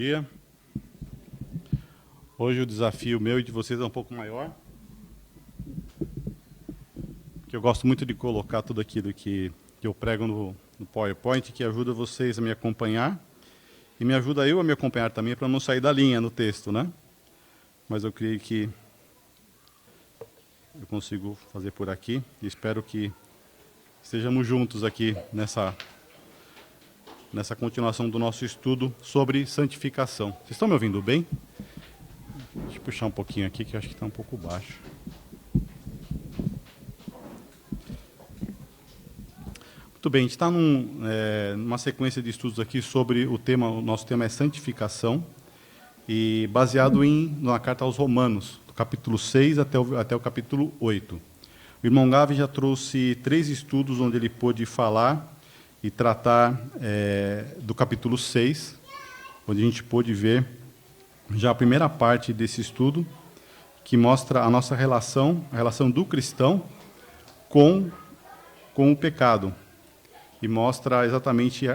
Dia. Hoje o desafio meu e de vocês é um pouco maior, porque eu gosto muito de colocar tudo aquilo que eu prego no PowerPoint, que ajuda vocês a me acompanhar, e me ajuda eu a me acompanhar também, para não sair da linha no texto, né? Mas eu creio que eu consigo fazer por aqui, e espero que estejamos juntos aqui nessa continuação do nosso estudo sobre santificação. Vocês estão me ouvindo bem? Deixa eu puxar um pouquinho aqui, que eu acho que está um pouco baixo. Muito bem, a gente está numa sequência de estudos aqui sobre o nosso tema é santificação, e baseado na carta aos Romanos, do capítulo 6 até o capítulo 8. O irmão Gavi já trouxe 3 estudos onde ele pôde falar e tratar do capítulo 6, onde a gente pôde ver já a primeira parte desse estudo, que mostra a nossa relação, a relação do cristão com o pecado, e mostra exatamente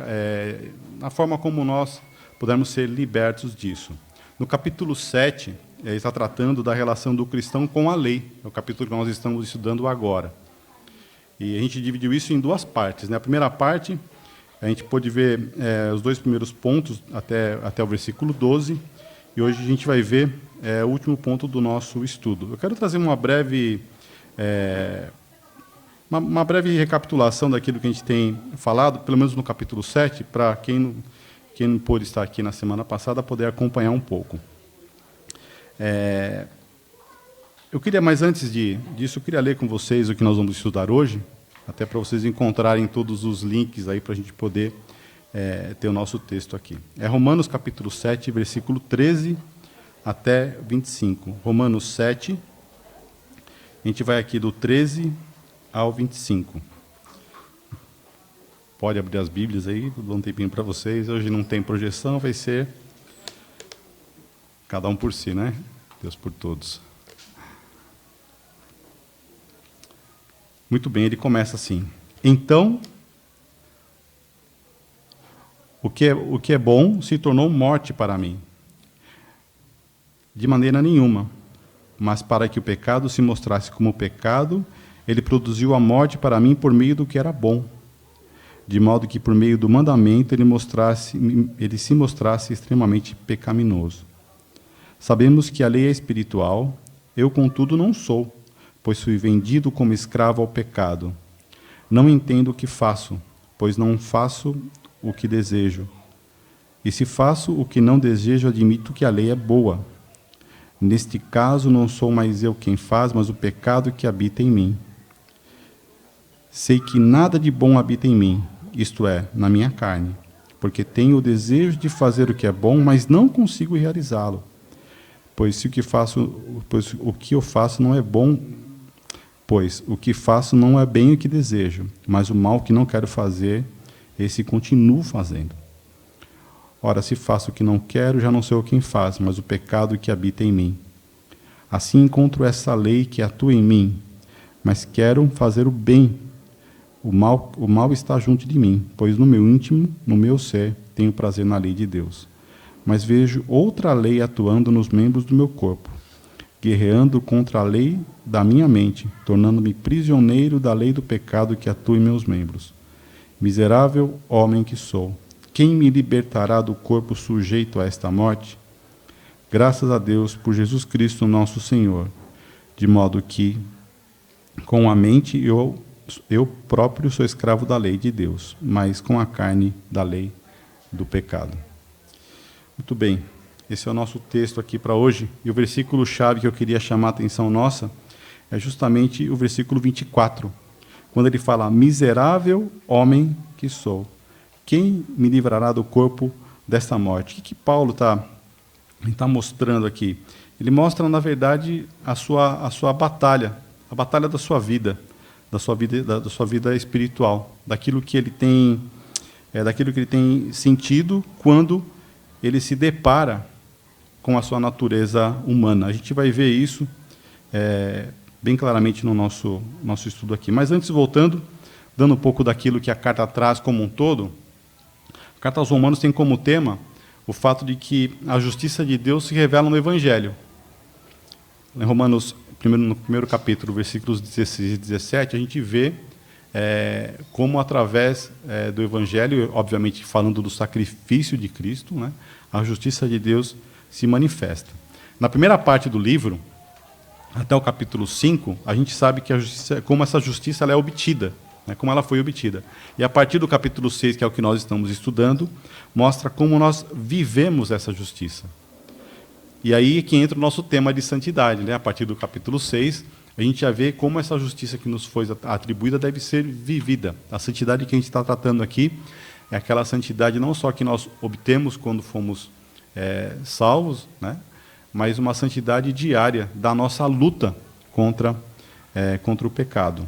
a forma como nós podemos ser libertos disso. No capítulo 7, está tratando da relação do cristão com a lei, é o capítulo que nós estamos estudando agora. E a gente dividiu isso em 2 partes, né? A primeira parte, a gente pôde ver os 2 primeiros pontos até o versículo 12, e hoje a gente vai ver o último ponto do nosso estudo. Eu quero trazer uma breve recapitulação daquilo que a gente tem falado, pelo menos no capítulo 7, para quem não pôde estar aqui na semana passada, poder acompanhar um pouco. Eu queria, mas antes disso, eu queria ler com vocês o que nós vamos estudar hoje, até para vocês encontrarem todos os links aí para a gente poder ter o nosso texto aqui. É Romanos capítulo 7, versículo 13 até 25. Romanos 7, a gente vai aqui do 13 ao 25. Pode abrir as Bíblias aí, dou um tempinho para vocês. Hoje não tem projeção, vai ser cada um por si, né? Deus por todos. Muito bem, ele começa assim. Então, o que é bom se tornou morte para mim. De maneira nenhuma. Mas para que o pecado se mostrasse como pecado, ele produziu a morte para mim por meio do que era bom. De modo que por meio do mandamento ele se mostrasse extremamente pecaminoso. Sabemos que a lei é espiritual, eu contudo não sou, pois fui vendido como escravo ao pecado. Não entendo o que faço, pois não faço o que desejo. E se faço o que não desejo, admito que a lei é boa. Neste caso, não sou mais eu quem faz, mas o pecado que habita em mim. Sei que nada de bom habita em mim, isto é, na minha carne, porque tenho o desejo de fazer o que é bom, mas não consigo realizá-lo. Pois o que eu faço não é bom, pois o que faço não é bem o que desejo, mas o mal que não quero fazer, esse continuo fazendo. Ora, se faço o que não quero, já não sou eu quem faz, mas o pecado que habita em mim. Assim encontro essa lei que atua em mim, mas quero fazer o bem. O mal está junto de mim, pois no meu íntimo, no meu ser, tenho prazer na lei de Deus. Mas vejo outra lei atuando nos membros do meu corpo, guerreando contra a lei da minha mente, tornando-me prisioneiro da lei do pecado que atua em meus membros. Miserável homem que sou, quem me libertará do corpo sujeito a esta morte? Graças a Deus por Jesus Cristo nosso Senhor, de modo que, com a mente, eu próprio sou escravo da lei de Deus, mas com a carne da lei do pecado. Muito bem, esse é o nosso texto aqui para hoje, e o versículo-chave que eu queria chamar a atenção nossa é justamente o versículo 24, quando ele fala, miserável homem que sou, quem me livrará do corpo desta morte? O que Paulo está mostrando aqui? Ele mostra, na verdade, a sua batalha, a batalha da sua vida espiritual, daquilo que ele tem sentido quando ele se depara com a sua natureza humana. A gente vai ver isso bem claramente no nosso estudo aqui. Mas antes, voltando, dando um pouco daquilo que a carta traz como um todo, a carta aos Romanos tem como tema o fato de que a justiça de Deus se revela no Evangelho. Em Romanos, no primeiro capítulo, versículos 16 e 17, a gente vê como, através do Evangelho, obviamente falando do sacrifício de Cristo, né, a justiça de Deus se manifesta. Na primeira parte do livro, até o capítulo 5, a gente sabe que como essa justiça ela é obtida, né, como ela foi obtida. E a partir do capítulo 6, que é o que nós estamos estudando, mostra como nós vivemos essa justiça. E aí que entra o nosso tema de santidade, né? A partir do capítulo 6, a gente já vê como essa justiça que nos foi atribuída deve ser vivida. A santidade que a gente está tratando aqui é aquela santidade não só que nós obtemos quando fomos salvos, né? Mas uma santidade diária da nossa luta contra o pecado.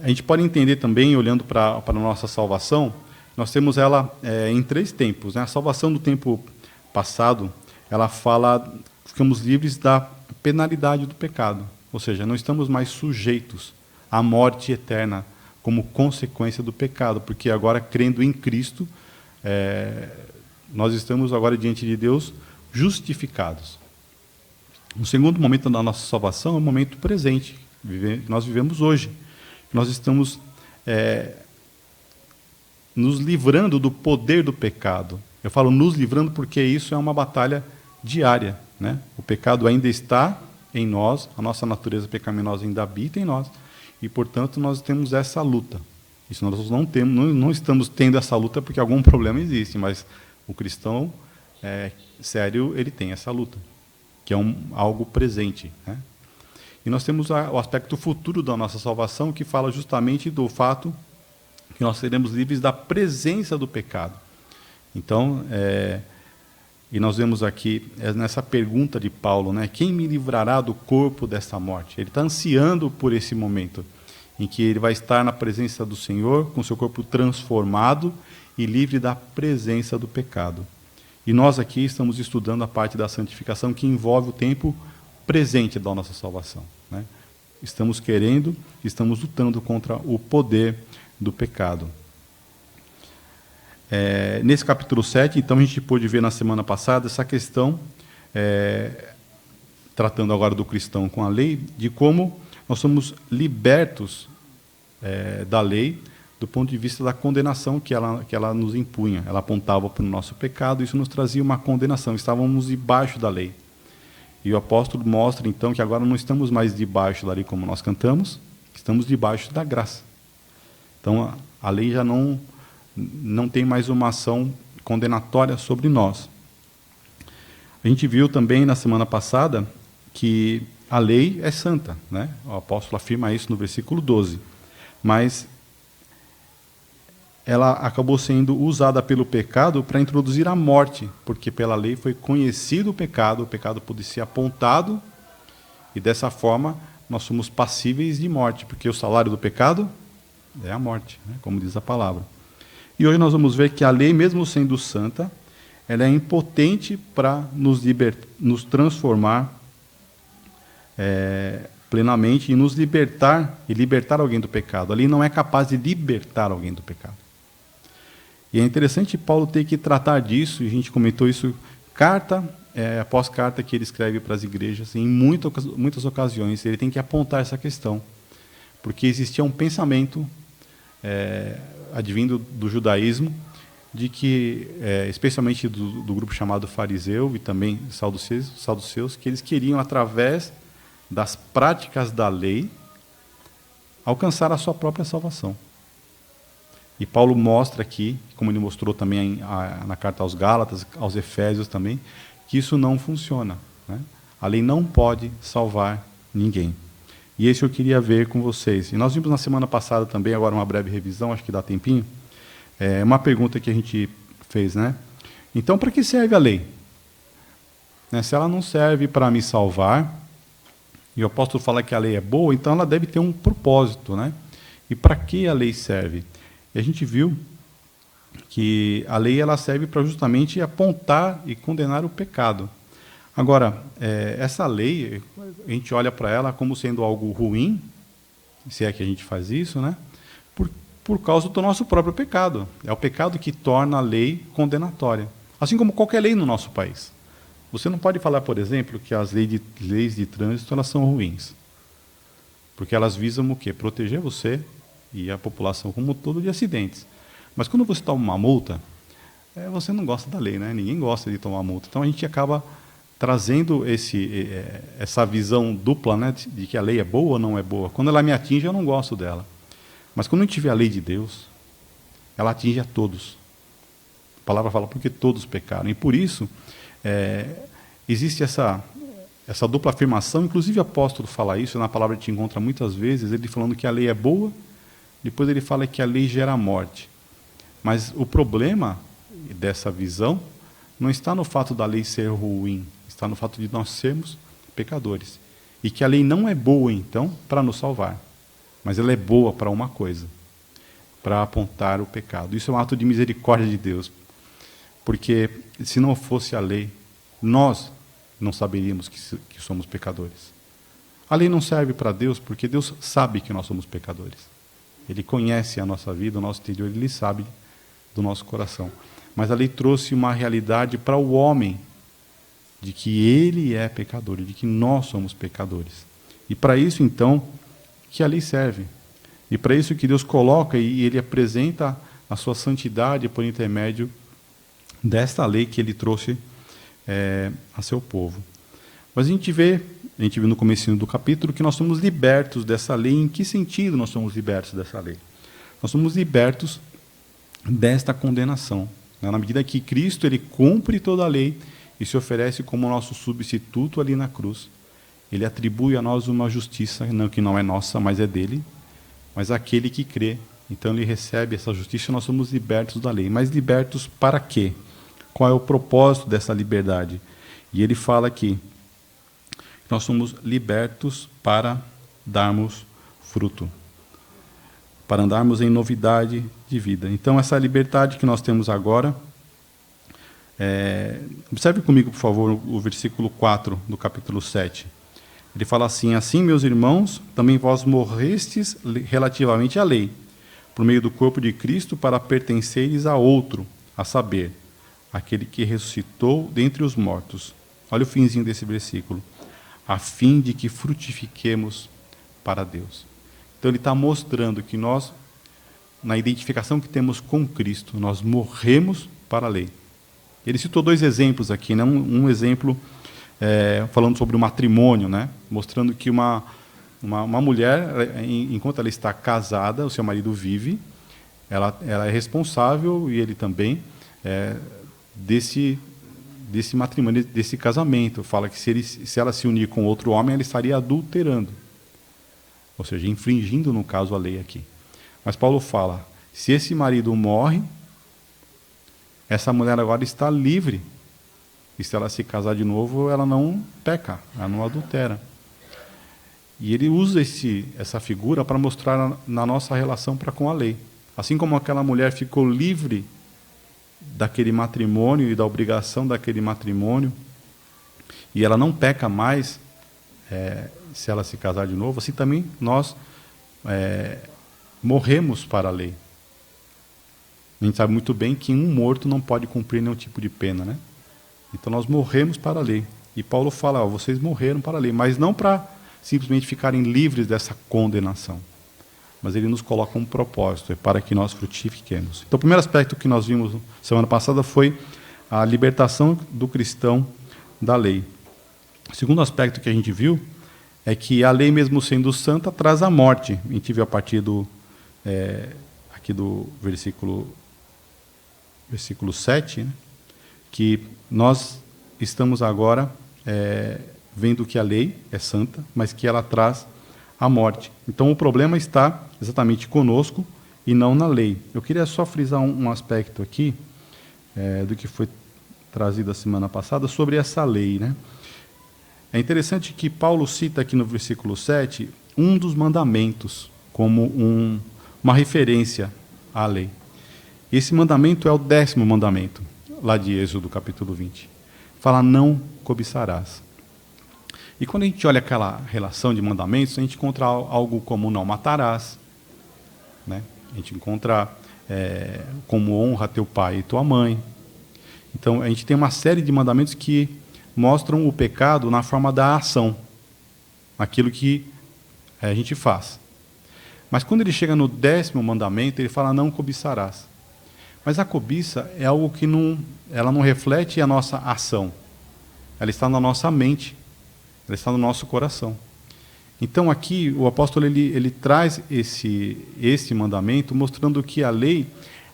A gente pode entender também, olhando para a nossa salvação, nós temos ela em 3 tempos, né? A salvação do tempo passado, ela fala que ficamos livres da penalidade do pecado, ou seja, não estamos mais sujeitos à morte eterna como consequência do pecado, porque agora, crendo em Cristo, nós estamos agora diante de Deus justificados. O segundo momento da nossa salvação é o momento presente, que nós vivemos hoje. Nós estamos nos livrando do poder do pecado. Eu falo nos livrando porque isso é uma batalha diária, né? O pecado ainda está em nós, a nossa natureza pecaminosa ainda habita em nós, e, portanto, nós temos essa luta. Isso nós não estamos tendo essa luta porque algum problema existe, mas o cristão sério, ele tem essa luta, que é algo presente, né? E nós temos o aspecto futuro da nossa salvação, que fala justamente do fato que nós seremos livres da presença do pecado. Então, e nós vemos aqui, nessa pergunta de Paulo, né, quem me livrará do corpo desta morte? Ele está ansiando por esse momento, em que ele vai estar na presença do Senhor, com seu corpo transformado e livre da presença do pecado. E nós aqui estamos estudando a parte da santificação que envolve o tempo presente da nossa salvação, né? Estamos lutando contra o poder do pecado. Nesse capítulo 7, então, a gente pôde ver na semana passada essa questão, tratando agora do cristão com a lei, de como nós somos libertos da lei do ponto de vista da condenação que ela nos impunha. Ela apontava para o nosso pecado, isso nos trazia uma condenação, estávamos debaixo da lei. E o apóstolo mostra, então, que agora não estamos mais debaixo da lei como nós cantamos, estamos debaixo da graça. Então, a lei já não tem mais uma ação condenatória sobre nós. A gente viu também na semana passada que a lei é santa, né? O apóstolo afirma isso no versículo 12. Mas ela acabou sendo usada pelo pecado para introduzir a morte, porque pela lei foi conhecido o pecado pôde ser apontado, e dessa forma nós somos passíveis de morte, porque o salário do pecado é a morte, né? Como diz a palavra. E hoje nós vamos ver que a lei, mesmo sendo santa, ela é impotente para nos transformar plenamente e nos libertar, e libertar alguém do pecado. A lei não é capaz de libertar alguém do pecado. E é interessante Paulo ter que tratar disso, e a gente comentou isso carta após carta que ele escreve para as igrejas, em muitas ocasiões, ele tem que apontar essa questão, porque existia um pensamento advindo do judaísmo, de que, especialmente do grupo chamado fariseu e também saduceus, que eles queriam, através das práticas da lei, alcançar a sua própria salvação. E Paulo mostra aqui, como ele mostrou também na carta aos Gálatas, aos Efésios também, que isso não funciona, né? A lei não pode salvar ninguém. E isso eu queria ver com vocês. E nós vimos na semana passada também, agora uma breve revisão, acho que dá tempinho, uma pergunta que a gente fez, né? Então, para que serve a lei? Se ela não serve para me salvar, e o apóstolo fala que a lei é boa, então ela deve ter um propósito, né? E para que a lei serve? E a gente viu que a lei ela serve para justamente apontar e condenar o pecado. Agora, essa lei, a gente olha para ela como sendo algo ruim, se é que a gente faz isso, né? por causa do nosso próprio pecado. É o pecado que torna a lei condenatória. Assim como qualquer lei no nosso país. Você não pode falar, por exemplo, que as leis de trânsito elas são ruins. Porque elas visam o quê? Proteger você e a população como um todo de acidentes. Mas quando você toma uma multa, você não gosta da lei, né? Ninguém gosta de tomar multa. Então a gente acaba trazendo essa visão dupla, né, de que a lei é boa ou não é boa. Quando ela me atinge, eu não gosto dela. Mas quando a gente vê a lei de Deus, ela atinge a todos. A palavra fala porque todos pecaram. E por isso, existe essa dupla afirmação. Inclusive o apóstolo fala isso, na palavra a gente encontra muitas vezes, ele falando que a lei é boa, depois ele fala que a lei gera morte. Mas o problema dessa visão não está no fato da lei ser ruim, está no fato de nós sermos pecadores. E que a lei não é boa, então, para nos salvar. Mas ela é boa para uma coisa, para apontar o pecado. Isso é um ato de misericórdia de Deus. Porque se não fosse a lei, nós não saberíamos que somos pecadores. A lei não serve para Deus porque Deus sabe que nós somos pecadores. Ele conhece a nossa vida, o nosso interior, Ele sabe do nosso coração. Mas a lei trouxe uma realidade para o homem, de que ele é pecador, de que nós somos pecadores. E para isso, então, que a lei serve. E para isso que Deus coloca e Ele apresenta a sua santidade por intermédio desta lei que Ele trouxe a seu povo. Mas a gente viu no comecinho do capítulo que nós somos libertos dessa lei. Em que sentido nós somos libertos dessa lei? Nós somos libertos desta condenação. Na medida que Cristo ele cumpre toda a lei e se oferece como nosso substituto ali na cruz, Ele atribui a nós uma justiça que não é nossa, mas é dele, mas aquele que crê. Então Ele recebe essa justiça e nós somos libertos da lei. Mas libertos para quê? Qual é o propósito dessa liberdade? E Ele fala aqui que nós somos libertos para darmos fruto, para andarmos em novidade de vida. Então, essa liberdade que nós temos agora, observe comigo, por favor, o versículo 4 do capítulo 7. Ele fala assim: assim, meus irmãos, também vós morrestes relativamente à lei, por meio do corpo de Cristo, para pertenceres a outro, a saber, aquele que ressuscitou dentre os mortos. Olha o finzinho desse versículo. A fim de que frutifiquemos para Deus. Então ele está mostrando que nós, na identificação que temos com Cristo, nós morremos para a lei. Ele citou dois exemplos aqui, né? Um exemplo falando sobre o matrimônio, né? Mostrando que uma mulher, enquanto ela está casada, o seu marido vive, ela é responsável, e ele também, desse matrimônio, desse casamento. Fala que se ela se unir com outro homem, ela estaria adulterando. Ou seja, infringindo, no caso, a lei aqui. Mas Paulo fala, se esse marido morre, essa mulher agora está livre. E se ela se casar de novo, ela não peca, ela não adultera. E ele usa essa figura para mostrar na nossa relação para com a lei. Assim como aquela mulher ficou livre daquele matrimônio e da obrigação daquele matrimônio, e ela não peca mais se ela se casar de novo, assim também nós morremos para a lei. A gente sabe muito bem que um morto não pode cumprir nenhum tipo de pena, né? Então nós morremos para a lei. E Paulo fala, vocês morreram para a lei, mas não para simplesmente ficarem livres dessa condenação. Mas ele nos coloca um propósito, para que nós frutifiquemos. Então o primeiro aspecto que nós vimos semana passada foi a libertação do cristão da lei. O segundo aspecto que a gente viu é que a lei, mesmo sendo santa, traz a morte. A gente viu a partir aqui do versículo 7, né, que nós estamos agora vendo que a lei é santa, mas que ela traz a morte. Então o problema está exatamente conosco e não na lei. Eu queria só frisar um aspecto aqui do que foi trazido a semana passada sobre essa lei, né? É interessante que Paulo cita aqui no versículo 7 um dos mandamentos como uma referência à lei. Esse mandamento é o 10º mandamento, lá de Êxodo, capítulo 20. Fala, não cobiçarás. E quando a gente olha aquela relação de mandamentos, a gente encontra algo como não matarás, né? A gente encontra como honra teu pai e tua mãe. Então, a gente tem uma série de mandamentos que mostram o pecado na forma da ação, aquilo que a gente faz. Mas quando ele chega no 10º mandamento, ele fala, não cobiçarás. Mas a cobiça é algo que ela não reflete a nossa ação. Ela está na nossa mente, ela está no nosso coração. Então aqui o apóstolo ele traz esse mandamento mostrando que a lei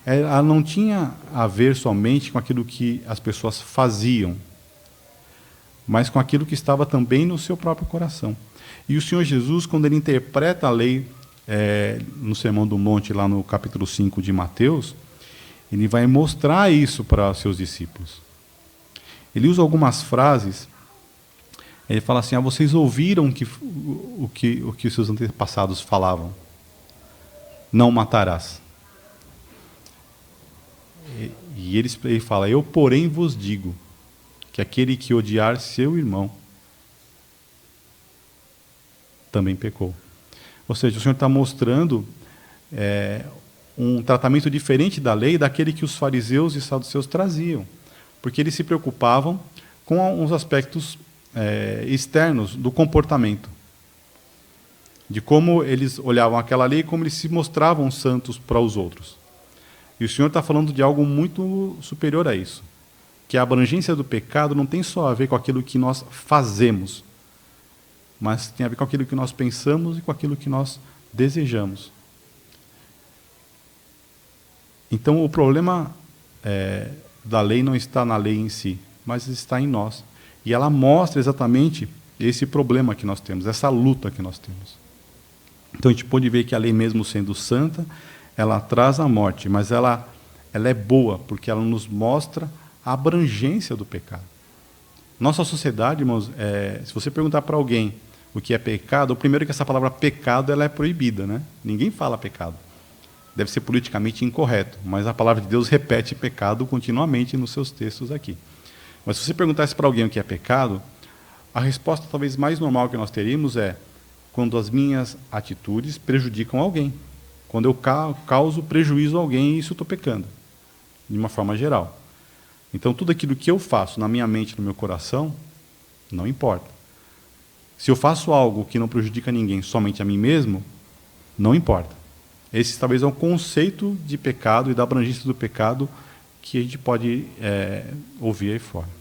ela não tinha a ver somente com aquilo que as pessoas faziam, mas com aquilo que estava também no seu próprio coração. E o Senhor Jesus, quando ele interpreta a lei no Sermão do Monte, lá no capítulo 5 de Mateus, ele vai mostrar isso para os seus discípulos. Ele usa algumas frases. Ele fala assim, vocês ouviram o que os seus antepassados falavam. Não matarás. E ele fala, eu porém vos digo, que aquele que odiar seu irmão, também pecou. Ou seja, o Senhor está mostrando um tratamento diferente da lei daquele que os fariseus e saduceus traziam. Porque eles se preocupavam com uns aspectos externos do comportamento, de como eles olhavam aquela lei e como eles se mostravam santos para os outros. E o Senhor está falando de algo muito superior a isso, que a abrangência do pecado não tem só a ver com aquilo que nós fazemos, mas tem a ver com aquilo que nós pensamos e com aquilo que nós desejamos. Então o problema da lei não está na lei em si, mas está em nós. E ela mostra exatamente esse problema que nós temos, essa luta que nós temos. Então a gente pode ver que a lei, mesmo sendo santa, ela traz a morte, mas ela é boa, porque ela nos mostra a abrangência do pecado. Nossa sociedade, irmãos, se você perguntar para alguém o que é pecado, o primeiro que essa palavra pecado ela é proibida, né? Ninguém fala pecado. Deve ser politicamente incorreto, mas a palavra de Deus repete pecado continuamente nos seus textos aqui. Mas se você perguntasse para alguém o que é pecado, a resposta talvez mais normal que nós teríamos é quando as minhas atitudes prejudicam alguém. Quando eu causo prejuízo a alguém, isso eu estou pecando, de uma forma geral. Então, tudo aquilo que eu faço na minha mente, no meu coração, não importa. Se eu faço algo que não prejudica ninguém, somente a mim mesmo, não importa. Esse talvez é um conceito de pecado e da abrangência do pecado que a gente pode ouvir aí fora.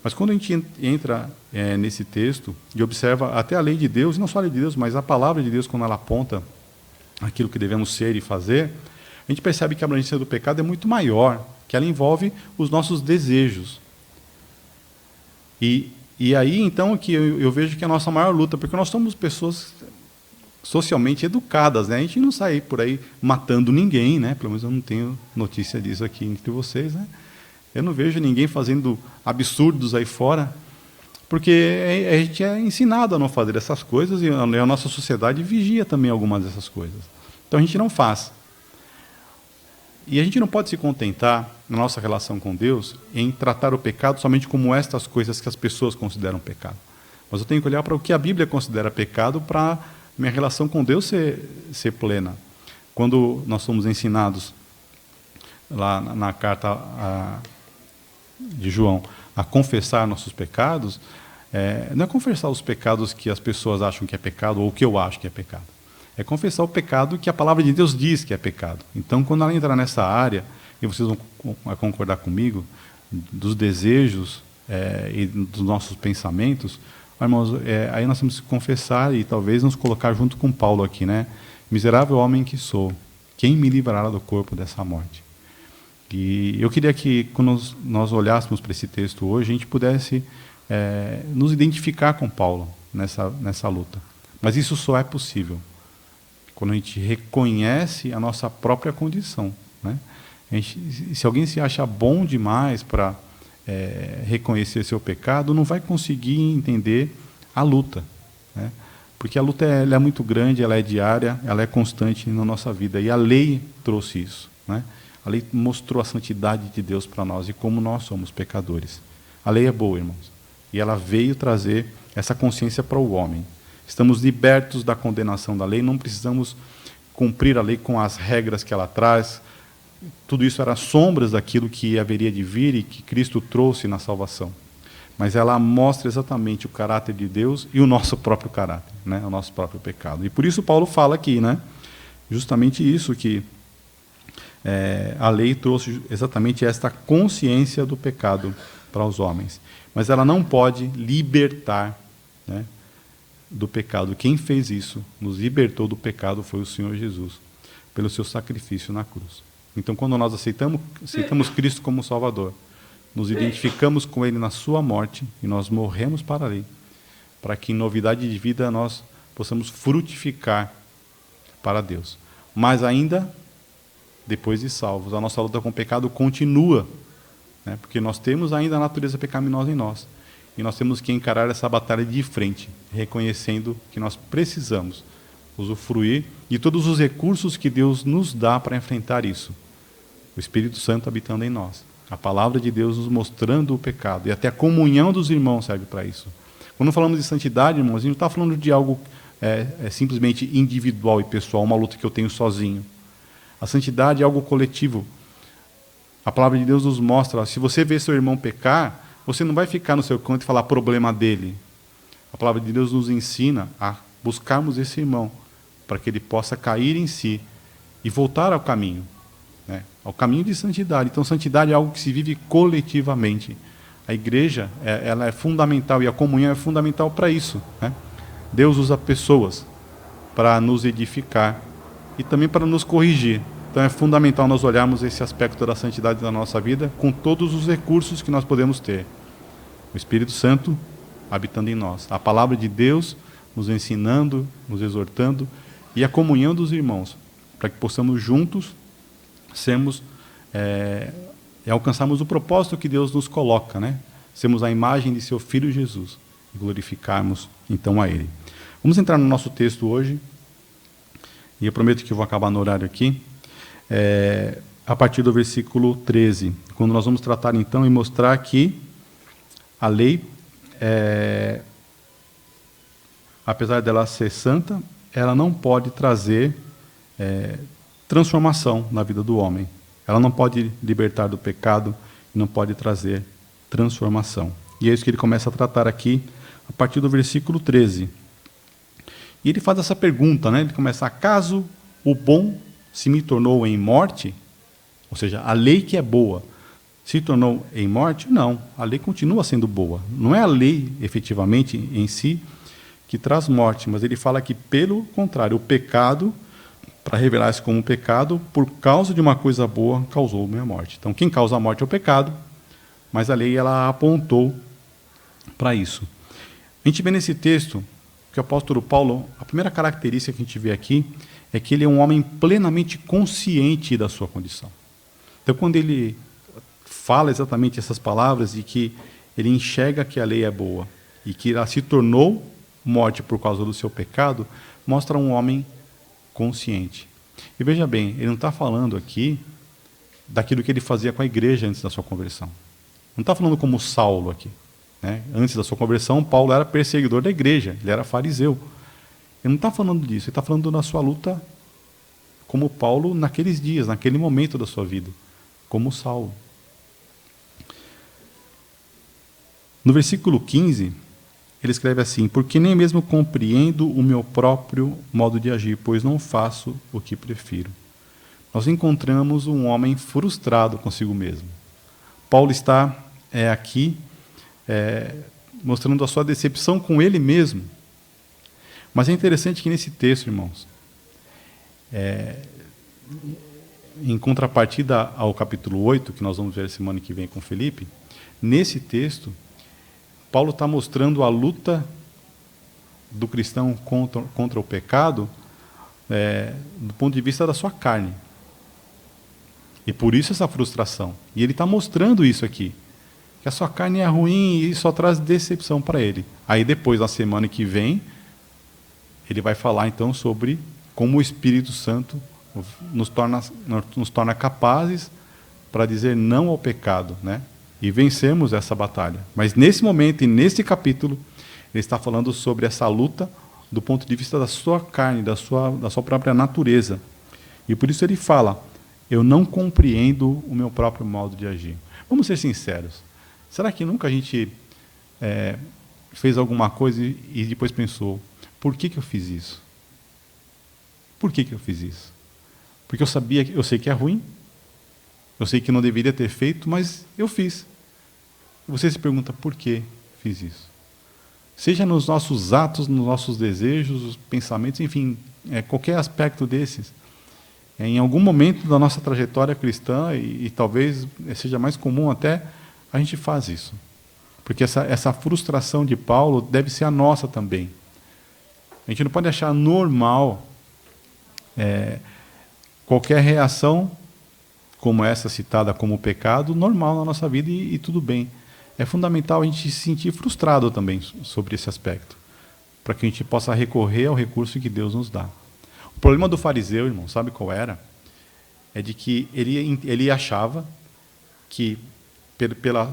Mas quando a gente entra nesse texto e observa até a lei de Deus, e não só a lei de Deus, mas a palavra de Deus, quando ela aponta aquilo que devemos ser e fazer, a gente percebe que a abrangência do pecado é muito maior, que ela envolve os nossos desejos. E aí, então, que eu vejo que é a nossa maior luta, porque nós somos pessoas socialmente educadas, né? A gente não sai por aí matando ninguém, né? Pelo menos eu não tenho notícia disso aqui entre vocês, né? Eu não vejo ninguém fazendo absurdos aí fora, porque a gente é ensinado a não fazer essas coisas e a nossa sociedade vigia também algumas dessas coisas. Então a gente não faz. E a gente não pode se contentar, na nossa relação com Deus, em tratar o pecado somente como estas coisas que as pessoas consideram pecado. Mas eu tenho que olhar para o que a Bíblia considera pecado para minha relação com Deus ser plena. Quando nós somos ensinados, lá na carta de João, a confessar nossos pecados, não é confessar os pecados que as pessoas acham que é pecado ou que eu acho que é pecado. É confessar o pecado que a palavra de Deus diz que é pecado. Então, quando ela entrar nessa área, e vocês vão concordar comigo, dos desejos e dos nossos pensamentos, irmãos, aí nós temos que confessar e talvez nos colocar junto com Paulo aqui, né? Miserável homem que sou, quem me livrará do corpo dessa morte? E eu queria que, quando nós olhássemos para esse texto hoje, a gente pudesse nos identificar com Paulo nessa luta. Mas isso só é possível quando a gente reconhece a nossa própria condição, né? Se alguém se acha bom demais para reconhecer seu pecado, não vai conseguir entender a luta, né? Porque a luta ela é muito grande, ela é diária, ela é constante na nossa vida. E a lei trouxe isso, né? A lei mostrou a santidade de Deus para nós e como nós somos pecadores. A lei é boa, irmãos. E ela veio trazer essa consciência para o homem. Estamos libertos da condenação da lei, não precisamos cumprir a lei com as regras que ela traz. Tudo isso era sombras daquilo que haveria de vir e que Cristo trouxe na salvação. Mas ela mostra exatamente o caráter de Deus e o nosso próprio caráter, né? O nosso próprio pecado. E por isso Paulo fala aqui, né? Justamente isso, que a lei trouxe exatamente esta consciência do pecado para os homens. Mas ela não pode libertar, né, do pecado. Quem fez isso, nos libertou do pecado, foi o Senhor Jesus, pelo seu sacrifício na cruz. Então, quando nós aceitamos Cristo como Salvador, nos identificamos com Ele na sua morte, e nós morremos para a lei, para que em novidade de vida nós possamos frutificar para Deus. Mas ainda, depois de salvos, a nossa luta com o pecado continua, né? Porque nós temos ainda a natureza pecaminosa em nós, e nós temos que encarar essa batalha de frente, reconhecendo que nós precisamos usufruir de todos os recursos que Deus nos dá para enfrentar isso. O Espírito Santo habitando em nós, a palavra de Deus nos mostrando o pecado, e até a comunhão dos irmãos serve para isso. Quando falamos de santidade, irmãos, a gente não está falando de algo simplesmente individual e pessoal, uma luta que eu tenho sozinho. A santidade é algo coletivo. A palavra de Deus nos mostra, se você vê seu irmão pecar, você não vai ficar no seu canto e falar problema dele. A palavra de Deus nos ensina a buscarmos esse irmão, para que ele possa cair em si e voltar ao caminho, né? Ao caminho de santidade. Então, santidade é algo que se vive coletivamente. A igreja ela é fundamental, e a comunhão é fundamental para isso, né? Deus usa pessoas para nos edificar e também para nos corrigir. Então é fundamental nós olharmos esse aspecto da santidade da nossa vida com todos os recursos que nós podemos ter. O Espírito Santo habitando em nós, a palavra de Deus nos ensinando, nos exortando, e a comunhão dos irmãos, para que possamos juntos sermos alcançarmos o propósito que Deus nos coloca, né? Sermos a imagem de seu Filho Jesus e glorificarmos então a Ele. Vamos entrar no nosso texto hoje, e eu prometo que eu vou acabar no horário aqui, a partir do versículo 13, quando nós vamos tratar então e mostrar que a lei, apesar dela ser santa, ela não pode trazer transformação na vida do homem. Ela não pode libertar do pecado e não pode trazer transformação. E é isso que ele começa a tratar aqui, a partir do versículo 13. E ele faz essa pergunta, né? Ele começa: acaso o bom se me tornou em morte? Ou seja, a lei que é boa se tornou em morte? Não, a lei continua sendo boa. Não é a lei, efetivamente, em si, que traz morte, mas ele fala que, pelo contrário, o pecado, para revelar-se como pecado, por causa de uma coisa boa, causou-me a morte. Então, quem causa a morte é o pecado, mas a lei ela apontou para isso. A gente vê nesse texto que o apóstolo Paulo, a primeira característica que a gente vê aqui é que ele é um homem plenamente consciente da sua condição. Então, quando ele fala exatamente essas palavras de que ele enxerga que a lei é boa e que ela se tornou morte por causa do seu pecado, mostra um homem consciente. E veja bem, ele não está falando aqui daquilo que ele fazia com a igreja antes da sua conversão. Não está falando como Saulo aqui, né? Antes da sua conversão, Paulo era perseguidor da igreja, ele era fariseu. Ele não está falando disso, ele está falando da sua luta como Paulo naqueles dias, naquele momento da sua vida, como Saulo. No versículo 15, ele escreve assim: porque nem mesmo compreendo o meu próprio modo de agir, pois não faço o que prefiro. Nós encontramos um homem frustrado consigo mesmo. Paulo está aqui mostrando a sua decepção com ele mesmo. Mas é interessante que nesse texto, irmãos, em contrapartida ao capítulo 8, que nós vamos ver semana que vem com Felipe, nesse texto, Paulo está mostrando a luta do cristão contra o pecado do ponto de vista da sua carne. E por isso essa frustração. E ele está mostrando isso aqui, que a sua carne é ruim e só traz decepção para ele. Aí depois, na semana que vem, ele vai falar então sobre como o Espírito Santo nos torna capazes para dizer não ao pecado, né? E vencemos essa batalha. Mas nesse momento e nesse capítulo, ele está falando sobre essa luta do ponto de vista da sua carne, da sua própria natureza. E por isso ele fala, eu não compreendo o meu próprio modo de agir. Vamos ser sinceros. Será que nunca a gente fez alguma coisa e depois pensou, por que eu fiz isso? Por que eu fiz isso? Porque eu sei que é ruim, eu sei que não deveria ter feito, mas eu fiz. Você se pergunta, por que fiz isso? Seja nos nossos atos, nos nossos desejos, pensamentos, enfim, qualquer aspecto desses. Em algum momento da nossa trajetória cristã, e talvez seja mais comum até, a gente faz isso. Porque essa frustração de Paulo deve ser a nossa também. A gente não pode achar normal qualquer reação, como essa citada como pecado, normal na nossa vida e tudo bem. É fundamental a gente se sentir frustrado também sobre esse aspecto, para que a gente possa recorrer ao recurso que Deus nos dá. O problema do fariseu, irmão, sabe qual era? É de que ele achava que,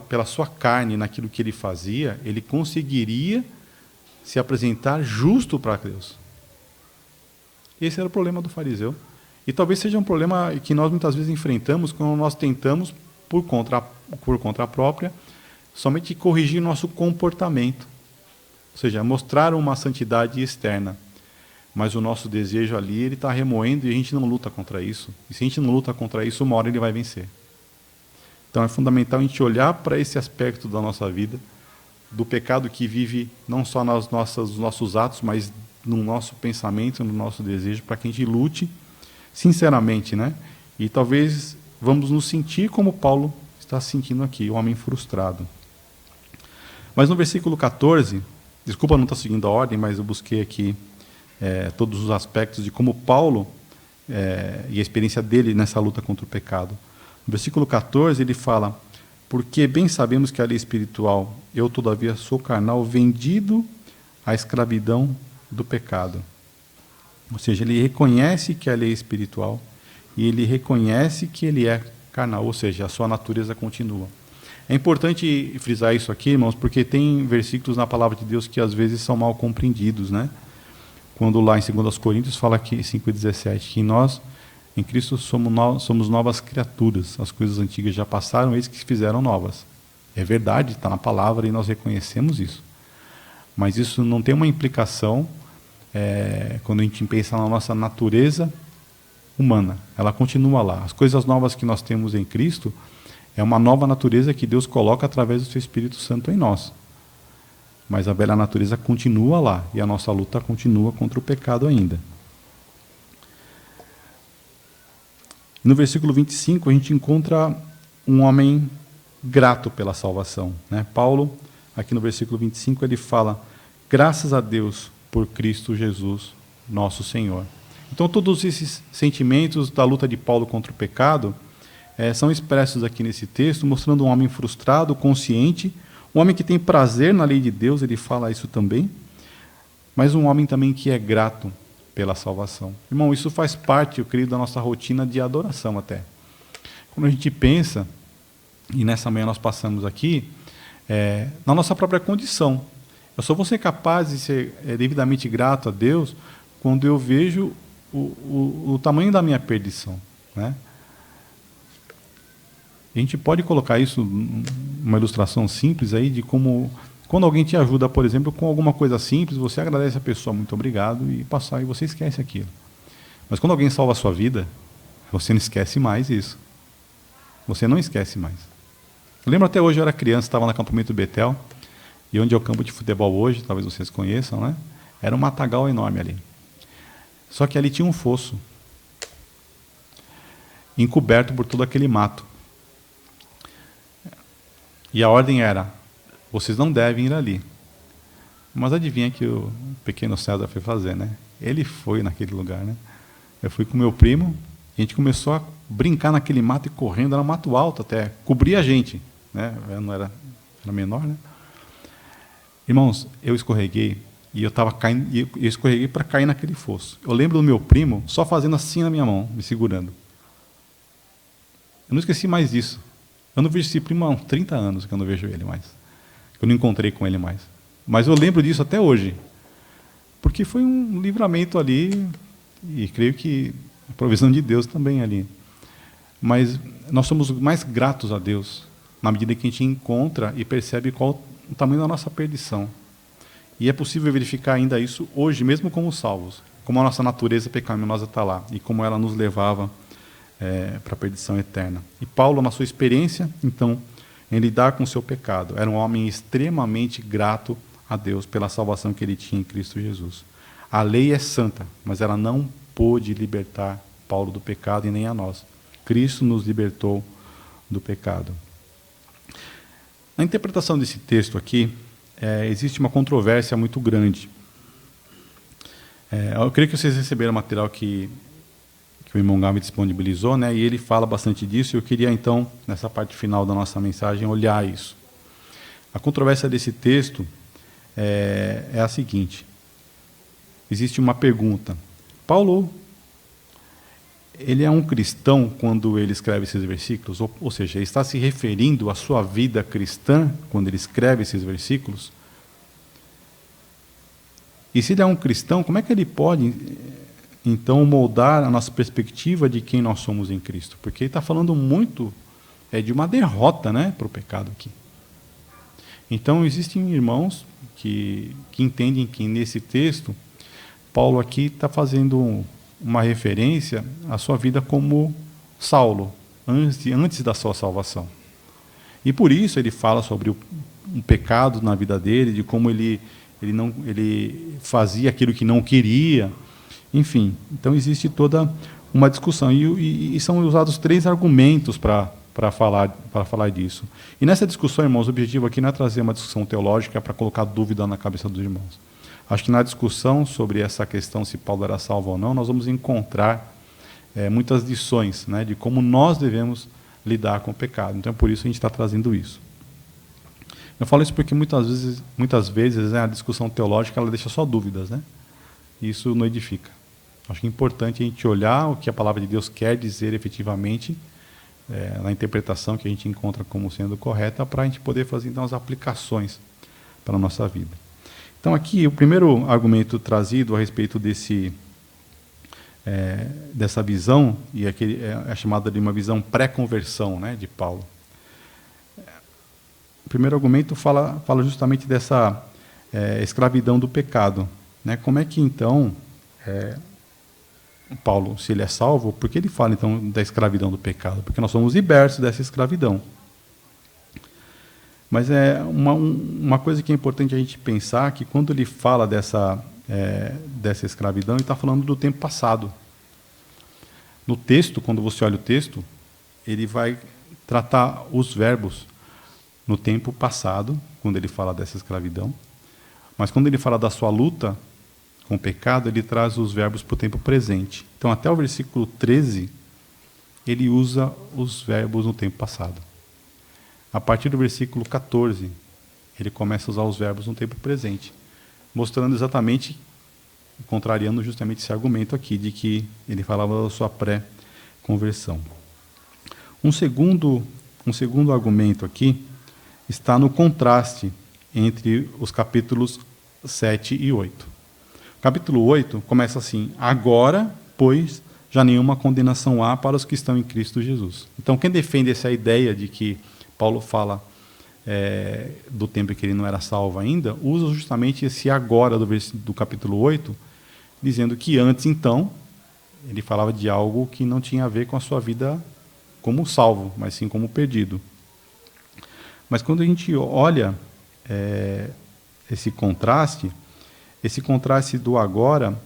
pela sua carne, naquilo que ele fazia, ele conseguiria se apresentar justo para Deus. Esse era o problema do fariseu. E talvez seja um problema que nós muitas vezes enfrentamos quando nós tentamos, por conta própria, somente corrigir nosso comportamento. Ou seja, mostrar uma santidade externa. Mas o nosso desejo ali, ele está remoendo e a gente não luta contra isso. E se a gente não luta contra isso, uma hora ele vai vencer. Então é fundamental a gente olhar para esse aspecto da nossa vida, do pecado que vive não só nos nossos atos, mas no nosso pensamento, no nosso desejo, para que a gente lute sinceramente, né? E talvez vamos nos sentir como Paulo está se sentindo aqui, o homem frustrado. Mas no versículo 14, desculpa não estar seguindo a ordem, mas eu busquei aqui todos os aspectos de como Paulo e a experiência dele nessa luta contra o pecado. No versículo 14 ele fala, porque bem sabemos que a lei espiritual, eu todavia sou carnal, vendido à escravidão do pecado. Ou seja, ele reconhece que a lei é espiritual e ele reconhece que ele é carnal, ou seja, a sua natureza continua. É importante frisar isso aqui, irmãos, porque tem versículos na palavra de Deus que às vezes são mal compreendidos, né? Quando lá em 2 Coríntios fala aqui, 5,17, que nós, em Cristo, somos novas criaturas. As coisas antigas já passaram, eis que se fizeram novas. É verdade, está na palavra e nós reconhecemos isso. Mas isso não tem uma implicação quando a gente pensa na nossa natureza humana. Ela continua lá. As coisas novas que nós temos em Cristo é uma nova natureza que Deus coloca através do seu Espírito Santo em nós. Mas a velha natureza continua lá e a nossa luta continua contra o pecado ainda. No versículo 25 a gente encontra um homem grato pela salvação, né? Paulo, aqui no versículo 25, ele fala, graças a Deus por Cristo Jesus, nosso Senhor. Então todos esses sentimentos da luta de Paulo contra o pecado são expressos aqui nesse texto, mostrando um homem frustrado, consciente, um homem que tem prazer na lei de Deus, ele fala isso também, mas um homem também que é grato pela salvação. Irmão, isso faz parte, eu creio, da nossa rotina de adoração até. Quando a gente pensa, e nessa manhã nós passamos aqui, na nossa própria condição. Eu só vou ser capaz de ser devidamente grato a Deus quando eu vejo o tamanho da minha perdição, né? A gente pode colocar isso numa ilustração simples aí de como, quando alguém te ajuda, por exemplo, com alguma coisa simples, você agradece a pessoa, muito obrigado, e passar, e você esquece aquilo. Mas quando alguém salva a sua vida, você não esquece mais isso. Você não esquece mais. Eu lembro até hoje, eu era criança, estava no acampamento Betel, e onde é o campo de futebol hoje, talvez vocês conheçam, né? Era um matagal enorme ali. Só que ali tinha um fosso, encoberto por todo aquele mato. E a ordem era, vocês não devem ir ali. Mas adivinha que o pequeno César foi fazer, né? Ele foi naquele lugar, né? Eu fui com meu primo, e a gente começou a brincar naquele mato e correndo, era um mato alto até, cobria a gente, né? Eu não era menor, né? Irmãos, eu escorreguei, e eu estava caindo, e eu escorreguei para cair naquele fosso. Eu lembro do meu primo só fazendo assim na minha mão, me segurando. Eu não esqueci mais disso. Eu não vejo esse primo há uns 30 anos que eu não vejo ele mais. Eu não encontrei com ele mais. Mas eu lembro disso até hoje. porque foi um livramento ali, e creio que a provisão de Deus também ali. Mas nós somos mais gratos a Deus na medida que a gente encontra e percebe qual o tamanho da nossa perdição. E é possível verificar ainda isso hoje, mesmo como salvos, como a nossa natureza pecaminosa está lá e como ela nos levava para a perdição eterna. E Paulo, na sua experiência, então, em lidar com o seu pecado, era um homem extremamente grato a Deus pela salvação que ele tinha em Cristo Jesus. A lei é santa, mas ela não pôde libertar Paulo do pecado e nem a nós. Cristo nos libertou do pecado. Na interpretação desse texto aqui, existe uma controvérsia muito grande. Eu creio que vocês receberam o material que o irmão Gabi disponibilizou, né, e ele fala bastante disso, e eu queria, então, nessa parte final da nossa mensagem, olhar isso. A controvérsia desse texto é a seguinte. Existe uma pergunta. Paulo, ele é um cristão quando ele escreve esses versículos? Ou seja, ele está se referindo à sua vida cristã quando ele escreve esses versículos? E se ele é um cristão, como é que ele pode, então, moldar a nossa perspectiva de quem nós somos em Cristo? Porque ele está falando muito de uma derrota, né, para o pecado aqui. Então, existem irmãos que entendem que nesse texto, Paulo aqui está fazendo uma referência à sua vida como Saulo, antes da sua salvação. E por isso ele fala sobre um pecado na vida dele, de como ele fazia aquilo que não queria. Enfim, então existe toda uma discussão. E são usados 3 argumentos para falar disso. E nessa discussão, irmãos, o objetivo aqui não é trazer uma discussão teológica para colocar dúvida na cabeça dos irmãos. Acho que na discussão sobre essa questão, se Paulo era salvo ou não, nós vamos encontrar muitas lições, né, de como nós devemos lidar com o pecado. Então, por isso a gente está trazendo isso. Eu falo isso porque muitas vezes a discussão teológica ela deixa só dúvidas, né? E isso não edifica. Acho que é importante a gente olhar o que a palavra de Deus quer dizer efetivamente, na interpretação que a gente encontra como sendo correta, para a gente poder fazer então as aplicações para a nossa vida. Então aqui o primeiro argumento trazido a respeito dessa visão, e aquele é chamada de uma visão pré-conversão, né, de Paulo. O primeiro argumento fala justamente dessa escravidão do pecado, né? Como é que então Paulo, se ele é salvo, por que ele fala então da escravidão do pecado? Porque nós somos libertos dessa escravidão. Mas uma coisa que é importante a gente pensar, que quando ele fala dessa escravidão, ele está falando do tempo passado. No texto, quando você olha o texto, ele vai tratar os verbos no tempo passado, quando ele fala dessa escravidão. Mas quando ele fala da sua luta com o pecado, ele traz os verbos para o tempo presente. Então, até o versículo 13, ele usa os verbos no tempo passado. A partir do versículo 14, ele começa a usar os verbos no tempo presente, mostrando exatamente, contrariando justamente esse argumento aqui, de que ele falava da sua pré-conversão. Um segundo argumento aqui está no contraste entre os capítulos 7 e 8. O capítulo 8 começa assim: agora, pois, já nenhuma condenação há para os que estão em Cristo Jesus. Então, quem defende essa ideia de que Paulo fala do tempo em que ele não era salvo ainda, usa justamente esse agora do capítulo 8, dizendo que antes, então, ele falava de algo que não tinha a ver com a sua vida como salvo, mas sim como perdido. Mas quando a gente olha esse contraste do agora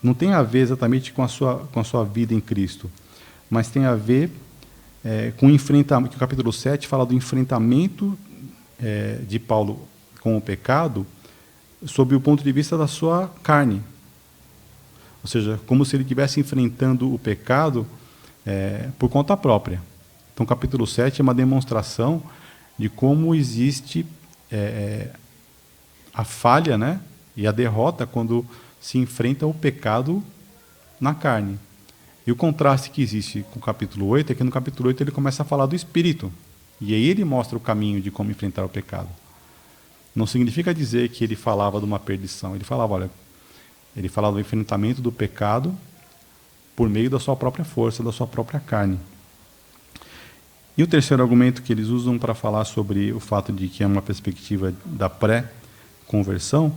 não tem a ver exatamente com a sua vida em Cristo, mas tem a ver com o enfrentamento, que o capítulo 7 fala do enfrentamento de Paulo com o pecado sob o ponto de vista da sua carne. Ou seja, como se ele estivesse enfrentando o pecado por conta própria. Então, o capítulo 7 é uma demonstração de como existe a falha, né, e a derrota quando se enfrenta o pecado na carne. E o contraste que existe com o capítulo 8 é que no capítulo 8 ele começa a falar do Espírito. E aí ele mostra o caminho de como enfrentar o pecado. não significa dizer que ele falava de uma perdição. Ele falava do enfrentamento do pecado por meio da sua própria força, da sua própria carne. E o terceiro argumento que eles usam para falar sobre o fato de que é uma perspectiva da pré-conversão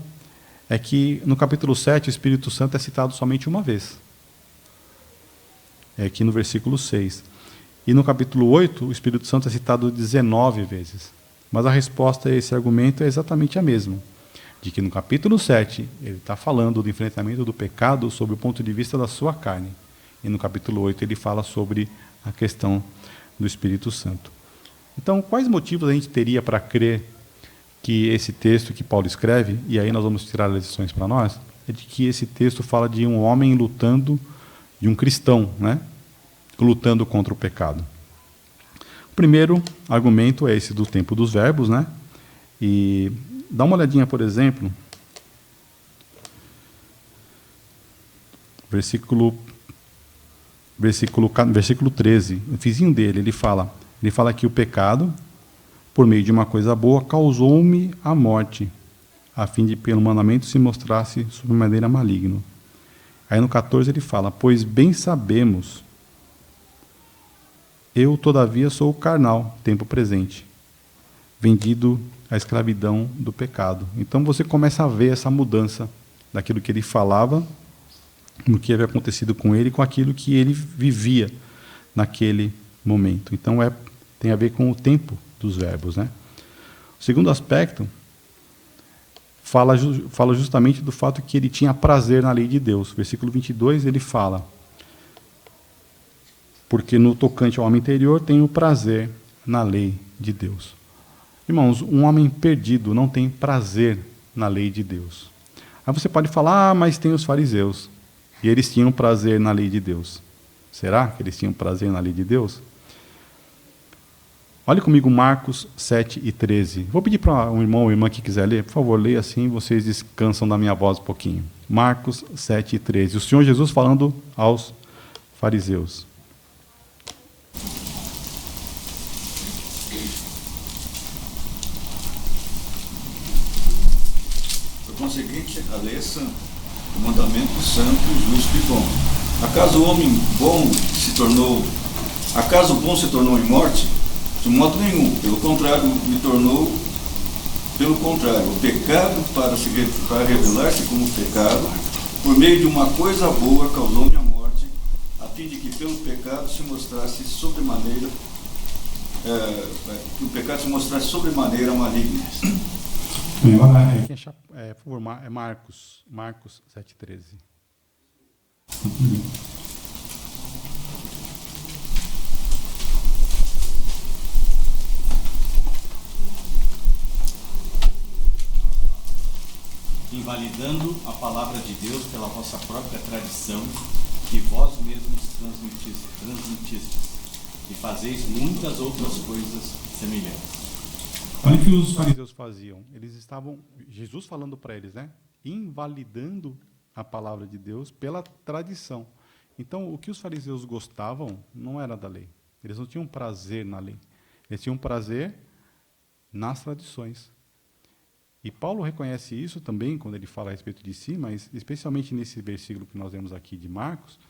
é que no capítulo 7 o Espírito Santo é citado somente uma vez. É aqui no versículo 6. E no capítulo 8 o Espírito Santo é citado 19 vezes. Mas a resposta a esse argumento é exatamente a mesma. De que no capítulo 7 ele está falando do enfrentamento do pecado sob o ponto de vista da sua carne. E no capítulo 8 ele fala sobre a questão do Espírito Santo. Então, quais motivos a gente teria para crer que esse texto que Paulo escreve, e aí nós vamos tirar as lições para nós, é de que esse texto fala de um homem lutando, de um cristão, né, lutando contra o pecado. O primeiro argumento é esse do tempo dos verbos, né? E dá uma olhadinha, por exemplo, versículo 13, o finzinho dele, ele fala que o pecado, por meio de uma coisa boa, causou-me a morte, a fim de pelo mandamento se mostrasse sobremaneira maligno. Aí no 14 ele fala, pois bem sabemos, eu todavia sou carnal, tempo presente, vendido à escravidão do pecado. Então você começa a ver essa mudança daquilo que ele falava, no que havia acontecido com ele, com aquilo que ele vivia naquele momento. Então tem a ver com o tempo dos verbos, né? O segundo aspecto fala justamente do fato que ele tinha prazer na lei de Deus. Versículo 22 ele fala, porque no tocante ao homem interior tenho prazer na lei de Deus. Irmãos, um homem perdido não tem prazer na lei de Deus. Aí você pode falar, mas tem os fariseus, e eles tinham prazer na lei de Deus. Será que eles tinham prazer na lei de Deus? Olhe comigo Marcos 7 e 13. Vou pedir para um irmão ou irmã que quiser ler, por favor, leia assim, vocês descansam da minha voz um pouquinho. Marcos 7 e 13. O Senhor Jesus falando aos fariseus. Por conseguinte, a lei é santa, o mandamento santo, justo e bom. Acaso o homem bom se tornou em morte? De modo nenhum, pelo contrário, o pecado para revelar-se como pecado, por meio de uma coisa boa causou-me a morte, a fim de que pelo pecado se mostrasse sobremaneira maligno. Por favor, é Marcos 7,13. Invalidando a palavra de Deus pela vossa própria tradição, que vós mesmos transmitistes, e fazeis muitas outras coisas semelhantes. Olha o que os fariseus faziam. Eles estavam, Jesus falando para eles, né? Invalidando a palavra de Deus pela tradição. Então, o que os fariseus gostavam não era da lei. Eles não tinham prazer na lei. Eles tinham prazer nas tradições. E Paulo reconhece isso também quando ele fala a respeito de si, mas especialmente nesse versículo que nós vemos aqui de Marcos,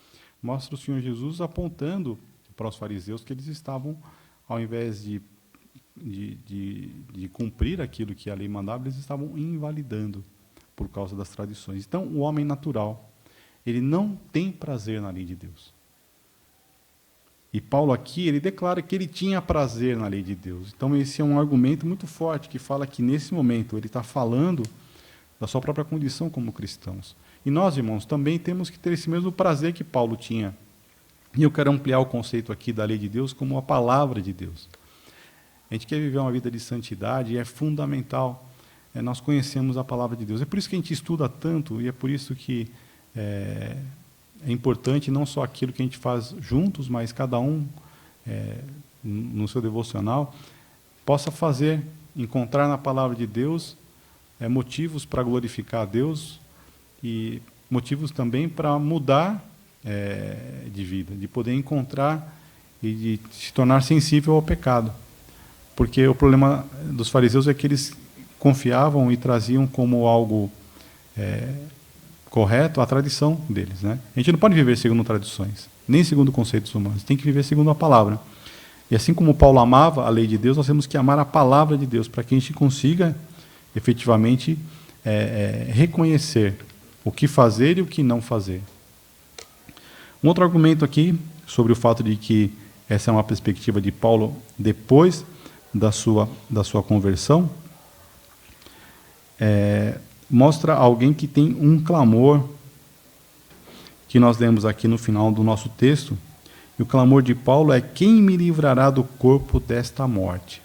mostra o Senhor Jesus apontando para os fariseus que eles estavam, ao invés de cumprir aquilo que a lei mandava, eles estavam invalidando por causa das tradições. Então, o homem natural, ele não tem prazer na lei de Deus. E Paulo aqui, ele declara que ele tinha prazer na lei de Deus. Então, esse é um argumento muito forte, que fala que, nesse momento, ele está falando da sua própria condição como cristãos. E nós, irmãos, também temos que ter esse mesmo prazer que Paulo tinha. E eu quero ampliar o conceito aqui da lei de Deus como a palavra de Deus. A gente quer viver uma vida de santidade e é fundamental nós conhecemos a palavra de Deus. É por isso que a gente estuda tanto e é por isso que é importante não só aquilo que a gente faz juntos, mas cada um, no seu devocional, possa encontrar na palavra de Deus motivos para glorificar a Deus e motivos também para mudar de vida, de poder encontrar e de se tornar sensível ao pecado. Porque o problema dos fariseus é que eles confiavam e traziam como algo correto a tradição deles, né? A gente não pode viver segundo tradições, nem segundo conceitos humanos, tem que viver segundo a palavra. E assim como Paulo amava a lei de Deus, nós temos que amar a palavra de Deus, para que a gente consiga, efetivamente, reconhecer o que fazer e o que não fazer. Um outro argumento aqui, sobre o fato de que essa é uma perspectiva de Paulo depois da sua conversão, mostra alguém que tem um clamor, que nós lemos aqui no final do nosso texto, e o clamor de Paulo é: quem me livrará do corpo desta morte?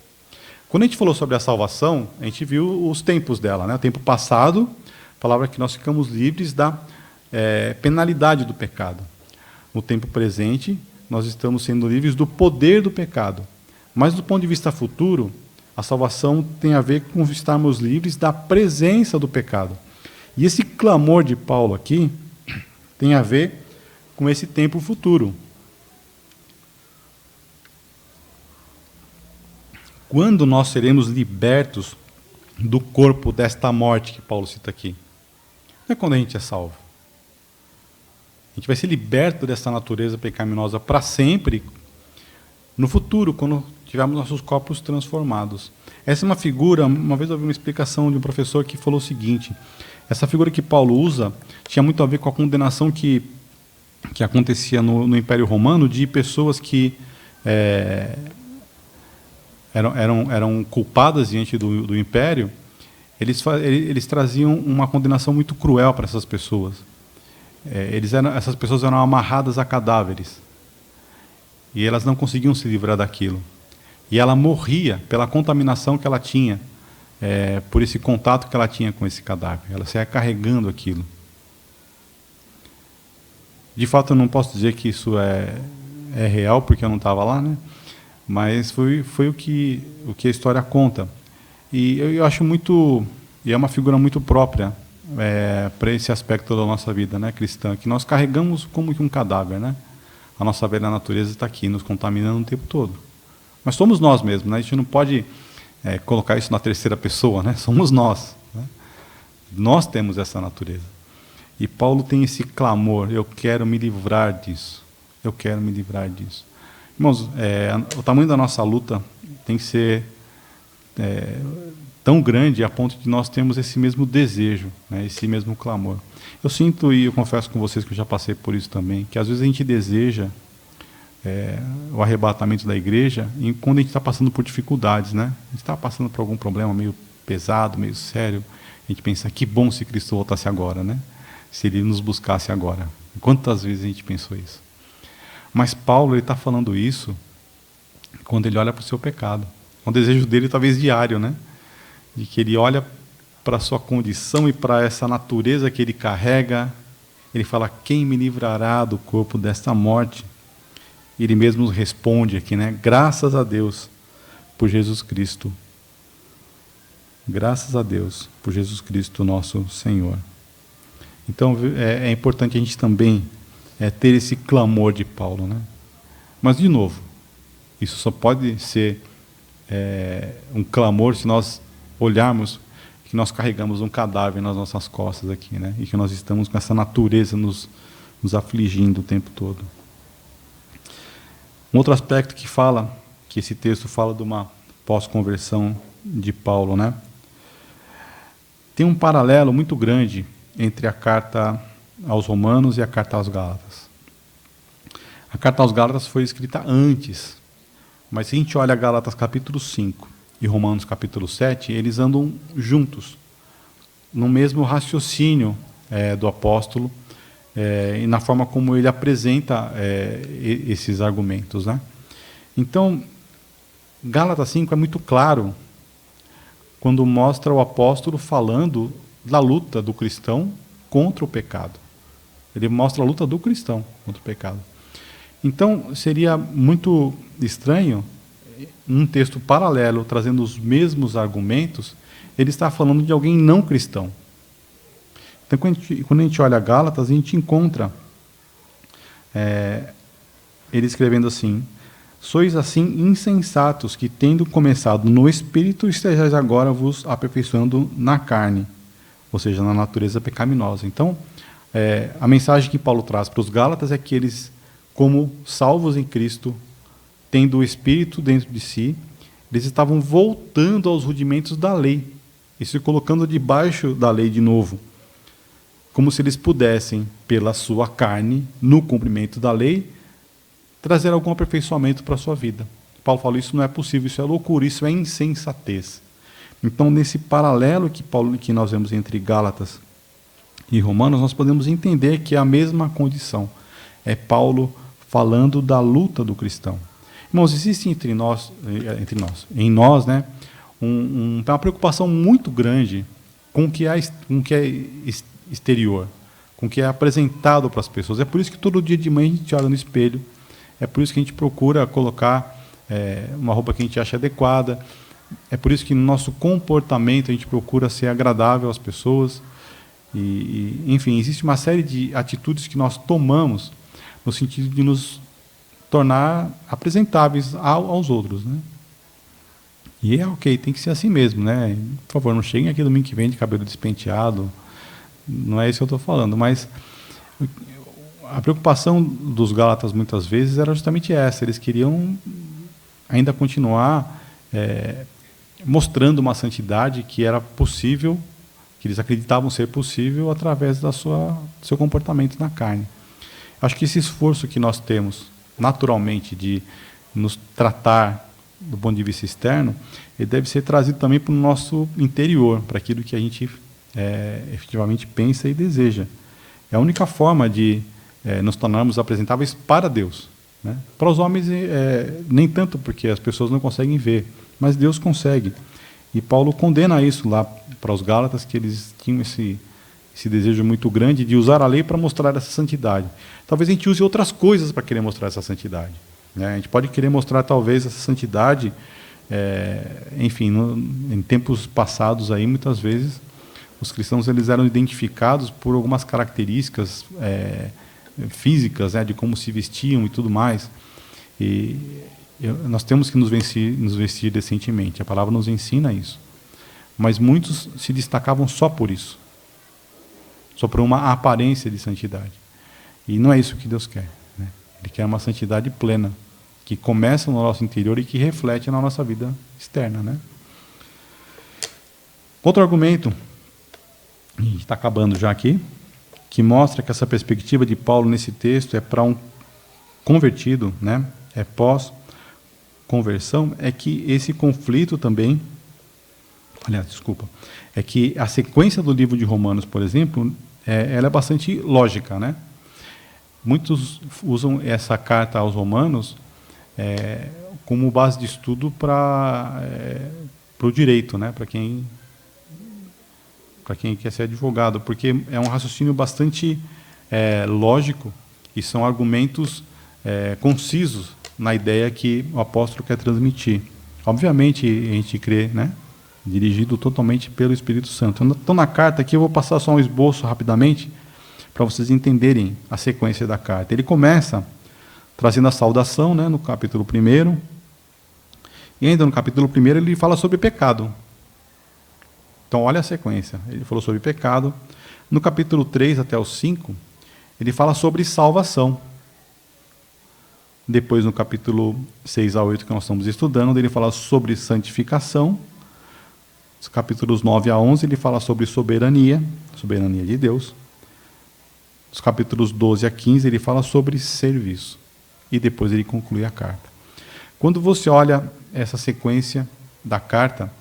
Quando a gente falou sobre a salvação, a gente viu os tempos dela, né? O tempo passado, a palavra que nós ficamos livres da penalidade do pecado. No tempo presente, nós estamos sendo livres do poder do pecado. Mas do ponto de vista futuro, a salvação tem a ver com estarmos livres da presença do pecado. E esse clamor de Paulo aqui tem a ver com esse tempo futuro. Quando nós seremos libertos do corpo desta morte que Paulo cita aqui? Não é quando a gente é salvo. A gente vai ser liberto dessa natureza pecaminosa para sempre no futuro, quando tivermos nossos corpos transformados. Essa é uma figura, uma vez eu ouvi uma explicação de um professor que falou o seguinte: essa figura que Paulo usa tinha muito a ver com a condenação que acontecia no Império Romano de pessoas que eram culpadas diante do Império. Eles traziam uma condenação muito cruel para essas pessoas. Essas pessoas eram amarradas a cadáveres. E elas não conseguiam se livrar daquilo. E ela morria pela contaminação que ela tinha, por esse contato que ela tinha com esse cadáver. Ela saía carregando aquilo. De fato, eu não posso dizer que isso é real, porque eu não estava lá, né? Mas foi o que a história conta. E eu acho muito... E é uma figura muito própria para esse aspecto da nossa vida, né, cristã, que nós carregamos como que um cadáver, né? A nossa velha natureza está aqui, nos contaminando o tempo todo. Mas somos nós mesmos, né? A gente não pode colocar isso na terceira pessoa, né? Somos nós, né? Nós temos essa natureza. E Paulo tem esse clamor: eu quero me livrar disso. Eu quero me livrar disso. Irmãos, o tamanho da nossa luta tem que ser tão grande a ponto de nós termos esse mesmo desejo, né, esse mesmo clamor. Eu sinto, e eu confesso com vocês que eu já passei por isso também, que às vezes a gente deseja o arrebatamento da igreja quando a gente está passando por dificuldades, né? A gente está passando por algum problema meio pesado, meio sério. A gente pensa: que bom se Cristo voltasse agora, né? Se Ele nos buscasse agora. Quantas vezes a gente pensou isso? Mas Paulo está falando isso quando ele olha para o seu pecado. É um desejo dele, talvez diário, né? De que ele olha para a sua condição e para essa natureza que ele carrega. Ele fala: quem me livrará do corpo desta morte? E ele mesmo responde aqui, né? Graças a Deus por Jesus Cristo. Graças a Deus por Jesus Cristo, nosso Senhor. Então é importante a gente também ter esse clamor de Paulo, né? Mas, de novo, isso só pode ser um clamor se nós olharmos que nós carregamos um cadáver nas nossas costas aqui, né? E que nós estamos com essa natureza nos afligindo o tempo todo. Um outro aspecto que esse texto fala de uma pós-conversão de Paulo, né? Tem um paralelo muito grande entre a carta aos Romanos e a carta aos Gálatas. A carta aos Gálatas foi escrita antes, mas se a gente olha Gálatas capítulo 5 e Romanos capítulo 7, eles andam juntos, no mesmo raciocínio do apóstolo, e na forma como ele apresenta esses argumentos, né? Então, Gálatas 5 é muito claro quando mostra o apóstolo falando da luta do cristão contra o pecado. Ele mostra a luta do cristão contra o pecado. Então, seria muito estranho, num texto paralelo, trazendo os mesmos argumentos, ele está falando de alguém não cristão. Então, quando a gente olha Gálatas, a gente encontra ele escrevendo assim: sois assim insensatos, que tendo começado no Espírito, estejais agora vos aperfeiçoando na carne, ou seja, na natureza pecaminosa. Então, a mensagem que Paulo traz para os Gálatas é que eles, como salvos em Cristo, tendo o Espírito dentro de si, eles estavam voltando aos rudimentos da lei, e se colocando debaixo da lei de novo, como se eles pudessem, pela sua carne, no cumprimento da lei, trazer algum aperfeiçoamento para a sua vida. Paulo falou, isso não é possível, isso é loucura, isso é insensatez. Então, nesse paralelo que nós vemos entre Gálatas e Romanos, nós podemos entender que é a mesma condição. É Paulo falando da luta do cristão. Irmãos, existe em nós, né, uma preocupação muito grande com o que é exterior, com o que é apresentado para as pessoas. É por isso que todo dia de manhã a gente olha no espelho, é por isso que a gente procura colocar uma roupa que a gente acha adequada, é por isso que no nosso comportamento a gente procura ser agradável às pessoas. Enfim, existe uma série de atitudes que nós tomamos no sentido de nos tornar apresentáveis aos outros, né? E é ok, tem que ser assim mesmo, né? Por favor, não cheguem aqui domingo que vem de cabelo despenteado, não é isso que eu estou falando, mas a preocupação dos Gálatas muitas vezes era justamente essa, eles queriam ainda continuar mostrando uma santidade que era possível, que eles acreditavam ser possível através do seu comportamento na carne. Acho que esse esforço que nós temos naturalmente de nos tratar do ponto de vista externo, ele deve ser trazido também para o nosso interior, para aquilo que a gente efetivamente pensa e deseja. É a única forma de nos tornarmos apresentáveis para Deus, né? Para os homens, nem tanto, porque as pessoas não conseguem ver, mas Deus consegue. E Paulo condena isso lá para os Gálatas, que eles tinham esse desejo muito grande de usar a lei para mostrar essa santidade. Talvez a gente use outras coisas para querer mostrar essa santidade, né? A gente pode querer mostrar, talvez, essa santidade, enfim, em tempos passados, aí, muitas vezes, os cristãos eles eram identificados por algumas características físicas, né, de como se vestiam e tudo mais. E nós temos que nos vestir decentemente. A palavra nos ensina isso. Mas muitos se destacavam só por isso, só por uma aparência de santidade. E não é isso que Deus quer, né? Ele quer uma santidade plena, que começa no nosso interior e que reflete na nossa vida externa, né? Outro argumento, a gente está acabando já aqui, que mostra que essa perspectiva de Paulo nesse texto é para um convertido, né? É pós-conversão, é que esse conflito também, é que a sequência do livro de Romanos, por exemplo, ela é bastante lógica, né? Muitos usam essa carta aos Romanos como base de estudo para o direito, né? Para quem quer ser advogado, porque é um raciocínio bastante lógico e são argumentos concisos na ideia que o apóstolo quer transmitir. Obviamente, a gente crê, né? Dirigido totalmente pelo Espírito Santo. Então, na carta aqui, eu vou passar só um esboço rapidamente, para vocês entenderem a sequência da carta. Ele começa trazendo a saudação, né, no capítulo 1, e ainda no capítulo 1 ele fala sobre pecado. Então, olha a sequência. Ele falou sobre pecado. No capítulo 3 até o 5, ele fala sobre salvação. Depois, no capítulo 6 a 8, que nós estamos estudando, ele fala sobre santificação. Os capítulos 9 a 11, ele fala sobre soberania de Deus. Os capítulos 12 a 15, ele fala sobre serviço. E depois ele conclui a carta. Quando você olha essa sequência da carta,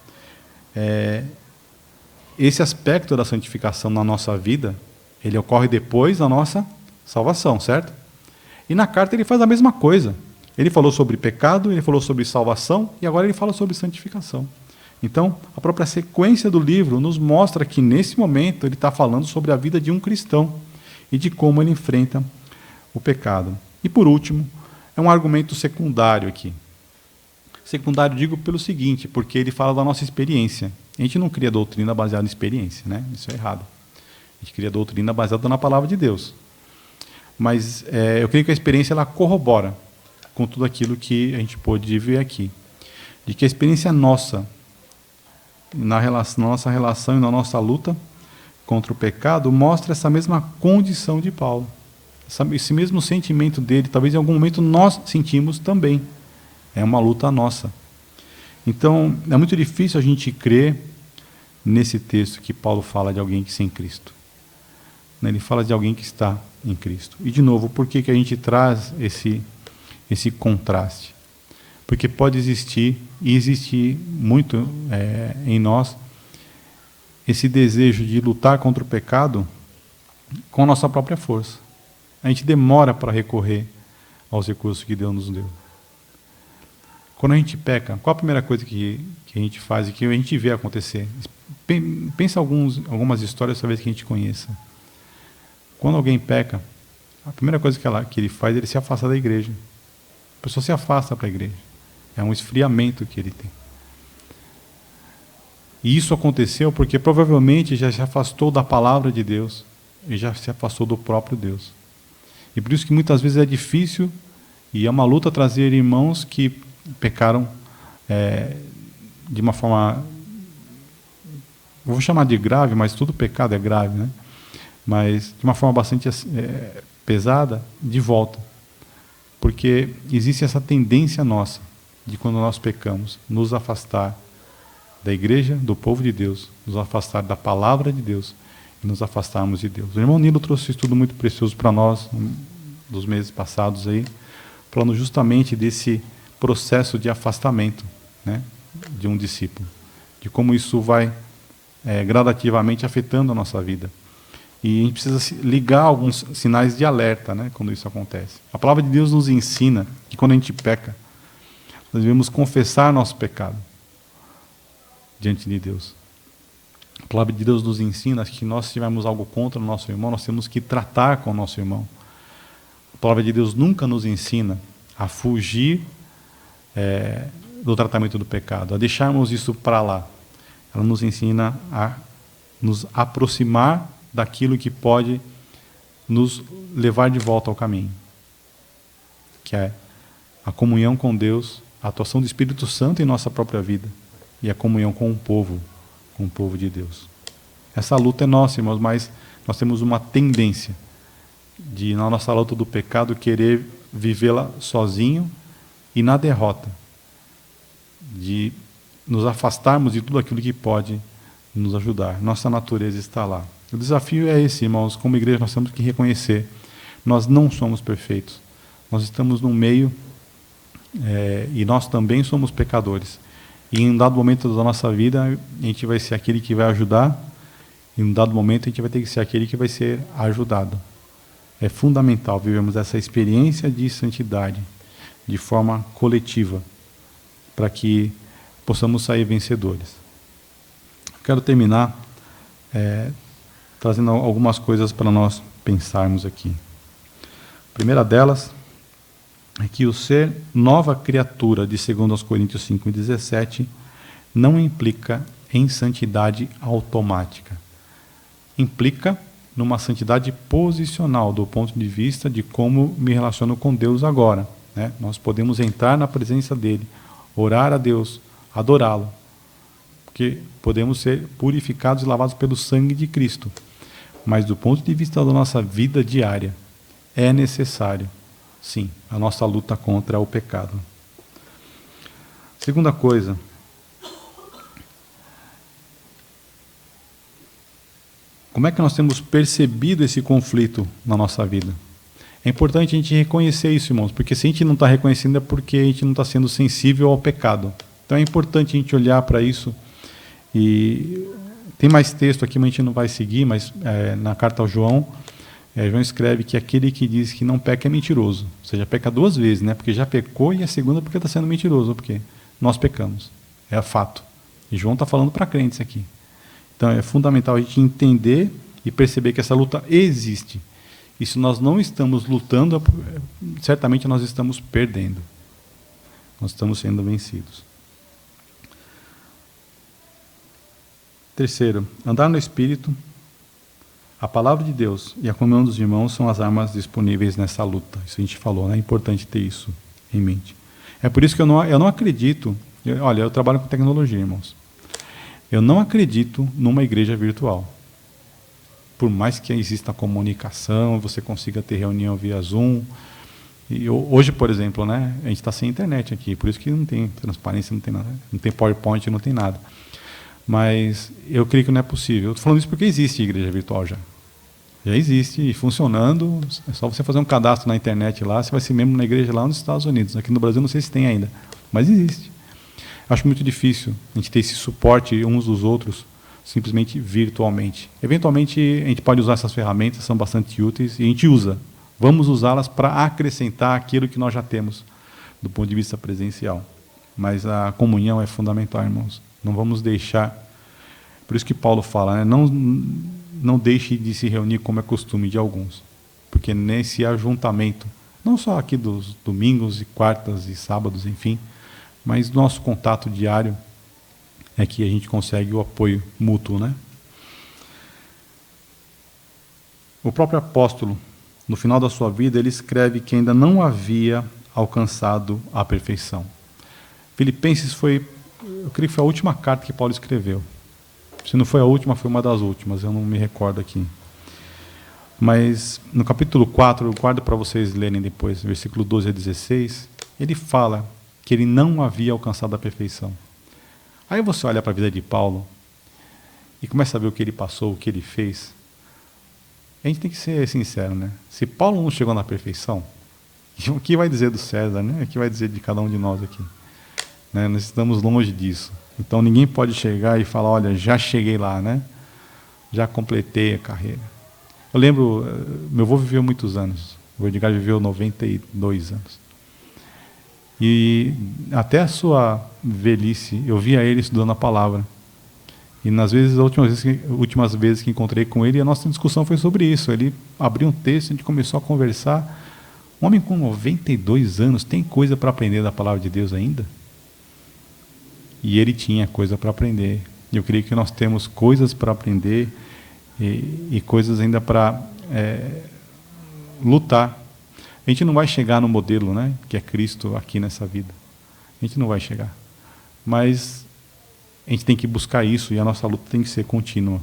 esse aspecto da santificação na nossa vida, ele ocorre depois da nossa salvação, certo? E na carta ele faz a mesma coisa. Ele falou sobre pecado, ele falou sobre salvação, e agora ele fala sobre santificação. Então, a própria sequência do livro nos mostra que, nesse momento, ele está falando sobre a vida de um cristão e de como ele enfrenta o pecado. E, por último, é um argumento secundário aqui. Secundário, digo pelo seguinte, porque ele fala da nossa experiência. A gente não cria doutrina baseada em experiência, né? Isso é errado. A gente cria doutrina baseada na palavra de Deus. Mas eu creio que a experiência ela corrobora com tudo aquilo que a gente pôde ver aqui. De que a experiência nossa, na nossa relação e na nossa luta contra o pecado, mostra essa mesma condição de Paulo. Esse mesmo sentimento dele, talvez em algum momento nós sentimos também. É uma luta nossa. Então, é muito difícil a gente crer nesse texto que Paulo fala de alguém que sem Cristo. Ele fala de alguém que está em Cristo. E, de novo, por que a gente traz esse contraste? Porque pode existir, e existe muito em nós, esse desejo de lutar contra o pecado com a nossa própria força. A gente demora para recorrer aos recursos que Deus nos deu. Quando a gente peca, qual a primeira coisa que a gente faz e que a gente vê acontecer? Pensa algumas histórias, talvez, que a gente conheça. Quando alguém peca, a primeira coisa que ele faz, ele se afasta da igreja. A pessoa se afasta para a igreja. É um esfriamento que ele tem. E isso aconteceu porque provavelmente já se afastou da palavra de Deus e já se afastou do próprio Deus. E por isso que muitas vezes é difícil e é uma luta trazer irmãos que pecaram de uma forma, vou chamar de grave, mas todo pecado é grave, né? Mas de uma forma bastante pesada, de volta. Porque existe essa tendência nossa, de quando nós pecamos, nos afastar da igreja, do povo de Deus, nos afastar da palavra de Deus e nos afastarmos de Deus. O irmão Nilo trouxe um estudo muito precioso para nós, dos meses passados aí, falando justamente desse processo de afastamento, né, de um discípulo, de como isso vai gradativamente afetando a nossa vida. E a gente precisa ligar alguns sinais de alerta, né, quando isso acontece. A palavra de Deus nos ensina que quando a gente peca, nós devemos confessar nosso pecado diante de Deus. A palavra de Deus nos ensina que nós tivermos algo contra o nosso irmão, nós temos que tratar com o nosso irmão. A palavra de Deus nunca nos ensina a fugir do tratamento do pecado, a deixarmos isso para lá. Ela nos ensina a nos aproximar daquilo que pode nos levar de volta ao caminho, que é a comunhão com Deus, a atuação do Espírito Santo em nossa própria vida e a comunhão com o povo de Deus. Essa luta é nossa, irmãos, mas nós temos uma tendência de, na nossa luta do pecado, querer vivê-la sozinho e na derrota, de nos afastarmos de tudo aquilo que pode nos ajudar. Nossa natureza está lá. O desafio é esse, irmãos. Como igreja, nós temos que reconhecer: nós não somos perfeitos. Nós estamos no meio e nós também somos pecadores. E em um dado momento da nossa vida, a gente vai ser aquele que vai ajudar, e em um dado momento a gente vai ter que ser aquele que vai ser ajudado. É fundamental vivermos essa experiência de santidade de forma coletiva, para que possamos sair vencedores. Quero terminar trazendo algumas coisas para nós pensarmos aqui. A primeira delas é que o ser nova criatura, de 2 Coríntios 5:17, não implica em santidade automática. Implica numa santidade posicional, do ponto de vista de como me relaciono com Deus agora, né? Nós podemos entrar na presença dEle, orar a Deus, adorá-lo, porque podemos ser purificados e lavados pelo sangue de Cristo. Mas do ponto de vista da nossa vida diária, é necessário, sim, a nossa luta contra o pecado. Segunda coisa, como é que nós temos percebido esse conflito na nossa vida? É importante a gente reconhecer isso, irmãos, porque se a gente não está reconhecendo é porque a gente não está sendo sensível ao pecado. Então é importante a gente olhar para isso. E tem mais texto aqui, mas a gente não vai seguir, mas na carta ao João, João escreve que aquele que diz que não peca é mentiroso. Ou seja, peca duas vezes, né? Porque já pecou, e a segunda porque está sendo mentiroso, porque nós pecamos. É fato. E João está falando para crentes aqui. Então é fundamental a gente entender e perceber que essa luta existe. E se nós não estamos lutando, certamente nós estamos perdendo. Nós estamos sendo vencidos. Terceiro, andar no Espírito, a palavra de Deus e a comunhão dos irmãos são as armas disponíveis nessa luta. Isso a gente falou, né? É importante ter isso em mente. É por isso que eu não acredito... Olha, eu trabalho com tecnologia, irmãos. Eu não acredito numa igreja virtual. Por mais que exista comunicação, você consiga ter reunião via Zoom. E hoje, por exemplo, né, a gente está sem internet aqui, por isso que não tem transparência, não tem nada, não tem PowerPoint, não tem nada. Mas eu creio que não é possível. Eu estou falando isso porque existe igreja virtual já. Já existe e funcionando. É só você fazer um cadastro na internet lá, você vai ser membro na igreja lá nos Estados Unidos. Aqui no Brasil não sei se tem ainda, mas existe. Acho muito difícil a gente ter esse suporte uns dos outros simplesmente virtualmente. Eventualmente a gente pode usar essas ferramentas, são bastante úteis e a gente usa. Vamos usá-las para acrescentar aquilo que nós já temos do ponto de vista presencial. Mas a comunhão é fundamental, irmãos. Não vamos deixar... Por isso que Paulo fala, né? Não deixe de se reunir como é costume de alguns. Porque nesse ajuntamento, não só aqui dos domingos e quartas e sábados, enfim, mas nosso contato diário é que a gente consegue o apoio mútuo, né? O próprio apóstolo, no final da sua vida, ele escreve que ainda não havia alcançado a perfeição. Filipenses foi, eu creio que foi a última carta que Paulo escreveu. Se não foi a última, foi uma das últimas, eu não me recordo aqui. Mas no capítulo 4, eu guardo para vocês lerem depois, versículo 12 a 16, ele fala que ele não havia alcançado a perfeição. Aí você olha para a vida de Paulo e começa a ver o que ele passou, o que ele fez. A gente tem que ser sincero, né? Se Paulo não chegou na perfeição, o que vai dizer do César, né? O que vai dizer de cada um de nós aqui? Né? Nós estamos longe disso. Então ninguém pode chegar e falar, olha, já cheguei lá, né? Já completei a carreira. Eu lembro, meu avô viveu muitos anos. O Edgar viveu 92 anos. E até a sua velhice, eu via ele estudando a palavra. E nas últimas vezes que encontrei com ele, a nossa discussão foi sobre isso. Ele abriu um texto, a gente começou a conversar. Um homem com 92 anos tem coisa para aprender da palavra de Deus ainda? E ele tinha coisa para aprender. Eu creio que nós temos coisas para aprender e coisas ainda para lutar. A gente não vai chegar no modelo, né, que é Cristo aqui nessa vida. A gente não vai chegar. Mas a gente tem que buscar isso e a nossa luta tem que ser contínua.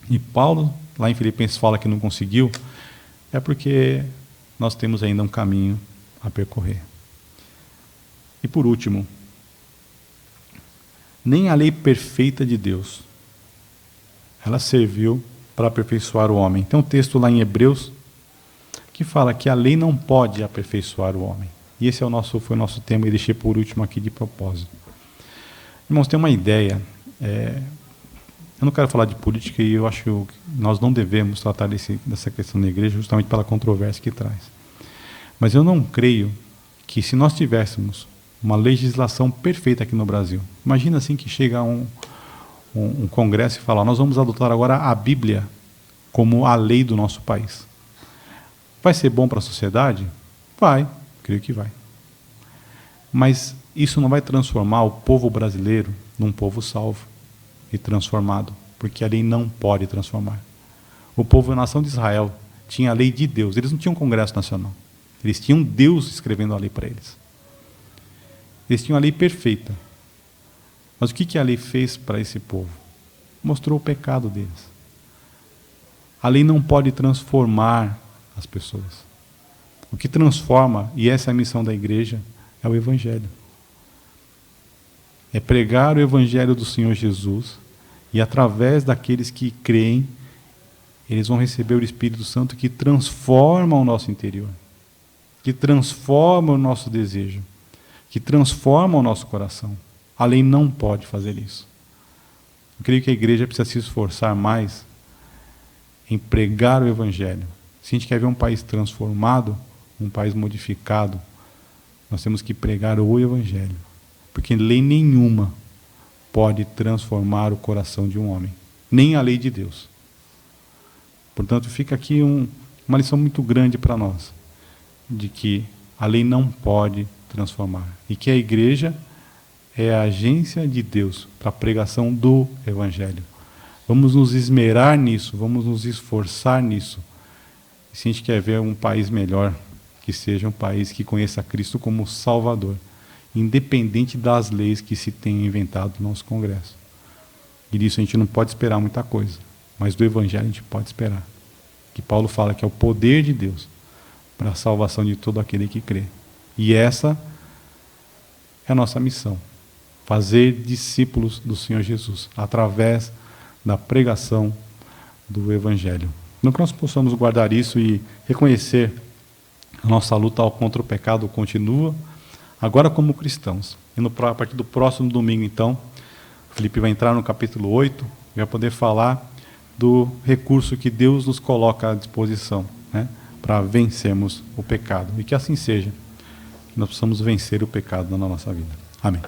E Paulo, lá em Filipenses, fala que não conseguiu, é porque nós temos ainda um caminho a percorrer. E por último, nem a lei perfeita de Deus, ela serviu para aperfeiçoar o homem. Tem um texto lá em Hebreus que fala que a lei não pode aperfeiçoar o homem. E esse foi o nosso tema, e deixei por último aqui de propósito. Irmãos, tem uma ideia, eu não quero falar de política e eu acho que nós não devemos tratar dessa questão na igreja justamente pela controvérsia que traz. Mas eu não creio que se nós tivéssemos uma legislação perfeita aqui no Brasil, imagina assim que chega um congresso e fala, nós vamos adotar agora a Bíblia como a lei do nosso país. Vai ser bom para a sociedade? Vai, creio que vai. Mas isso não vai transformar o povo brasileiro num povo salvo e transformado, porque a lei não pode transformar. O povo da nação de Israel tinha a lei de Deus, eles não tinham um congresso nacional, eles tinham Deus escrevendo a lei para eles. Eles tinham a lei perfeita. Mas o que a lei fez para esse povo? Mostrou o pecado deles. A lei não pode transformar as pessoas. O que transforma, e essa é a missão da igreja, é o Evangelho. É pregar o Evangelho do Senhor Jesus, e através daqueles que creem, eles vão receber o Espírito Santo que transforma o nosso interior, que transforma o nosso desejo, que transforma o nosso coração. A lei não pode fazer isso. Eu creio que a igreja precisa se esforçar mais em pregar o Evangelho. Se a gente quer ver um país transformado, um país modificado, nós temos que pregar o Evangelho. Porque lei nenhuma pode transformar o coração de um homem. Nem a lei de Deus. Portanto, fica aqui uma lição muito grande para nós, de que a lei não pode transformar. E que a igreja é a agência de Deus para a pregação do Evangelho. Vamos nos esmerar nisso, vamos nos esforçar nisso. Se a gente quer ver um país melhor, que seja um país que conheça Cristo como Salvador, independente das leis que se tenham inventado no nosso Congresso. E disso a gente não pode esperar muita coisa, mas do Evangelho a gente pode esperar. Que Paulo fala que é o poder de Deus para a salvação de todo aquele que crê. E essa é a nossa missão, fazer discípulos do Senhor Jesus, através da pregação do Evangelho. Então que nós possamos guardar isso e reconhecer a nossa luta contra o pecado continua, agora como cristãos. E a partir do próximo domingo, então, Felipe vai entrar no capítulo 8 e vai poder falar do recurso que Deus nos coloca à disposição, né, para vencermos o pecado. E que assim seja, que nós possamos vencer o pecado na nossa vida. Amém.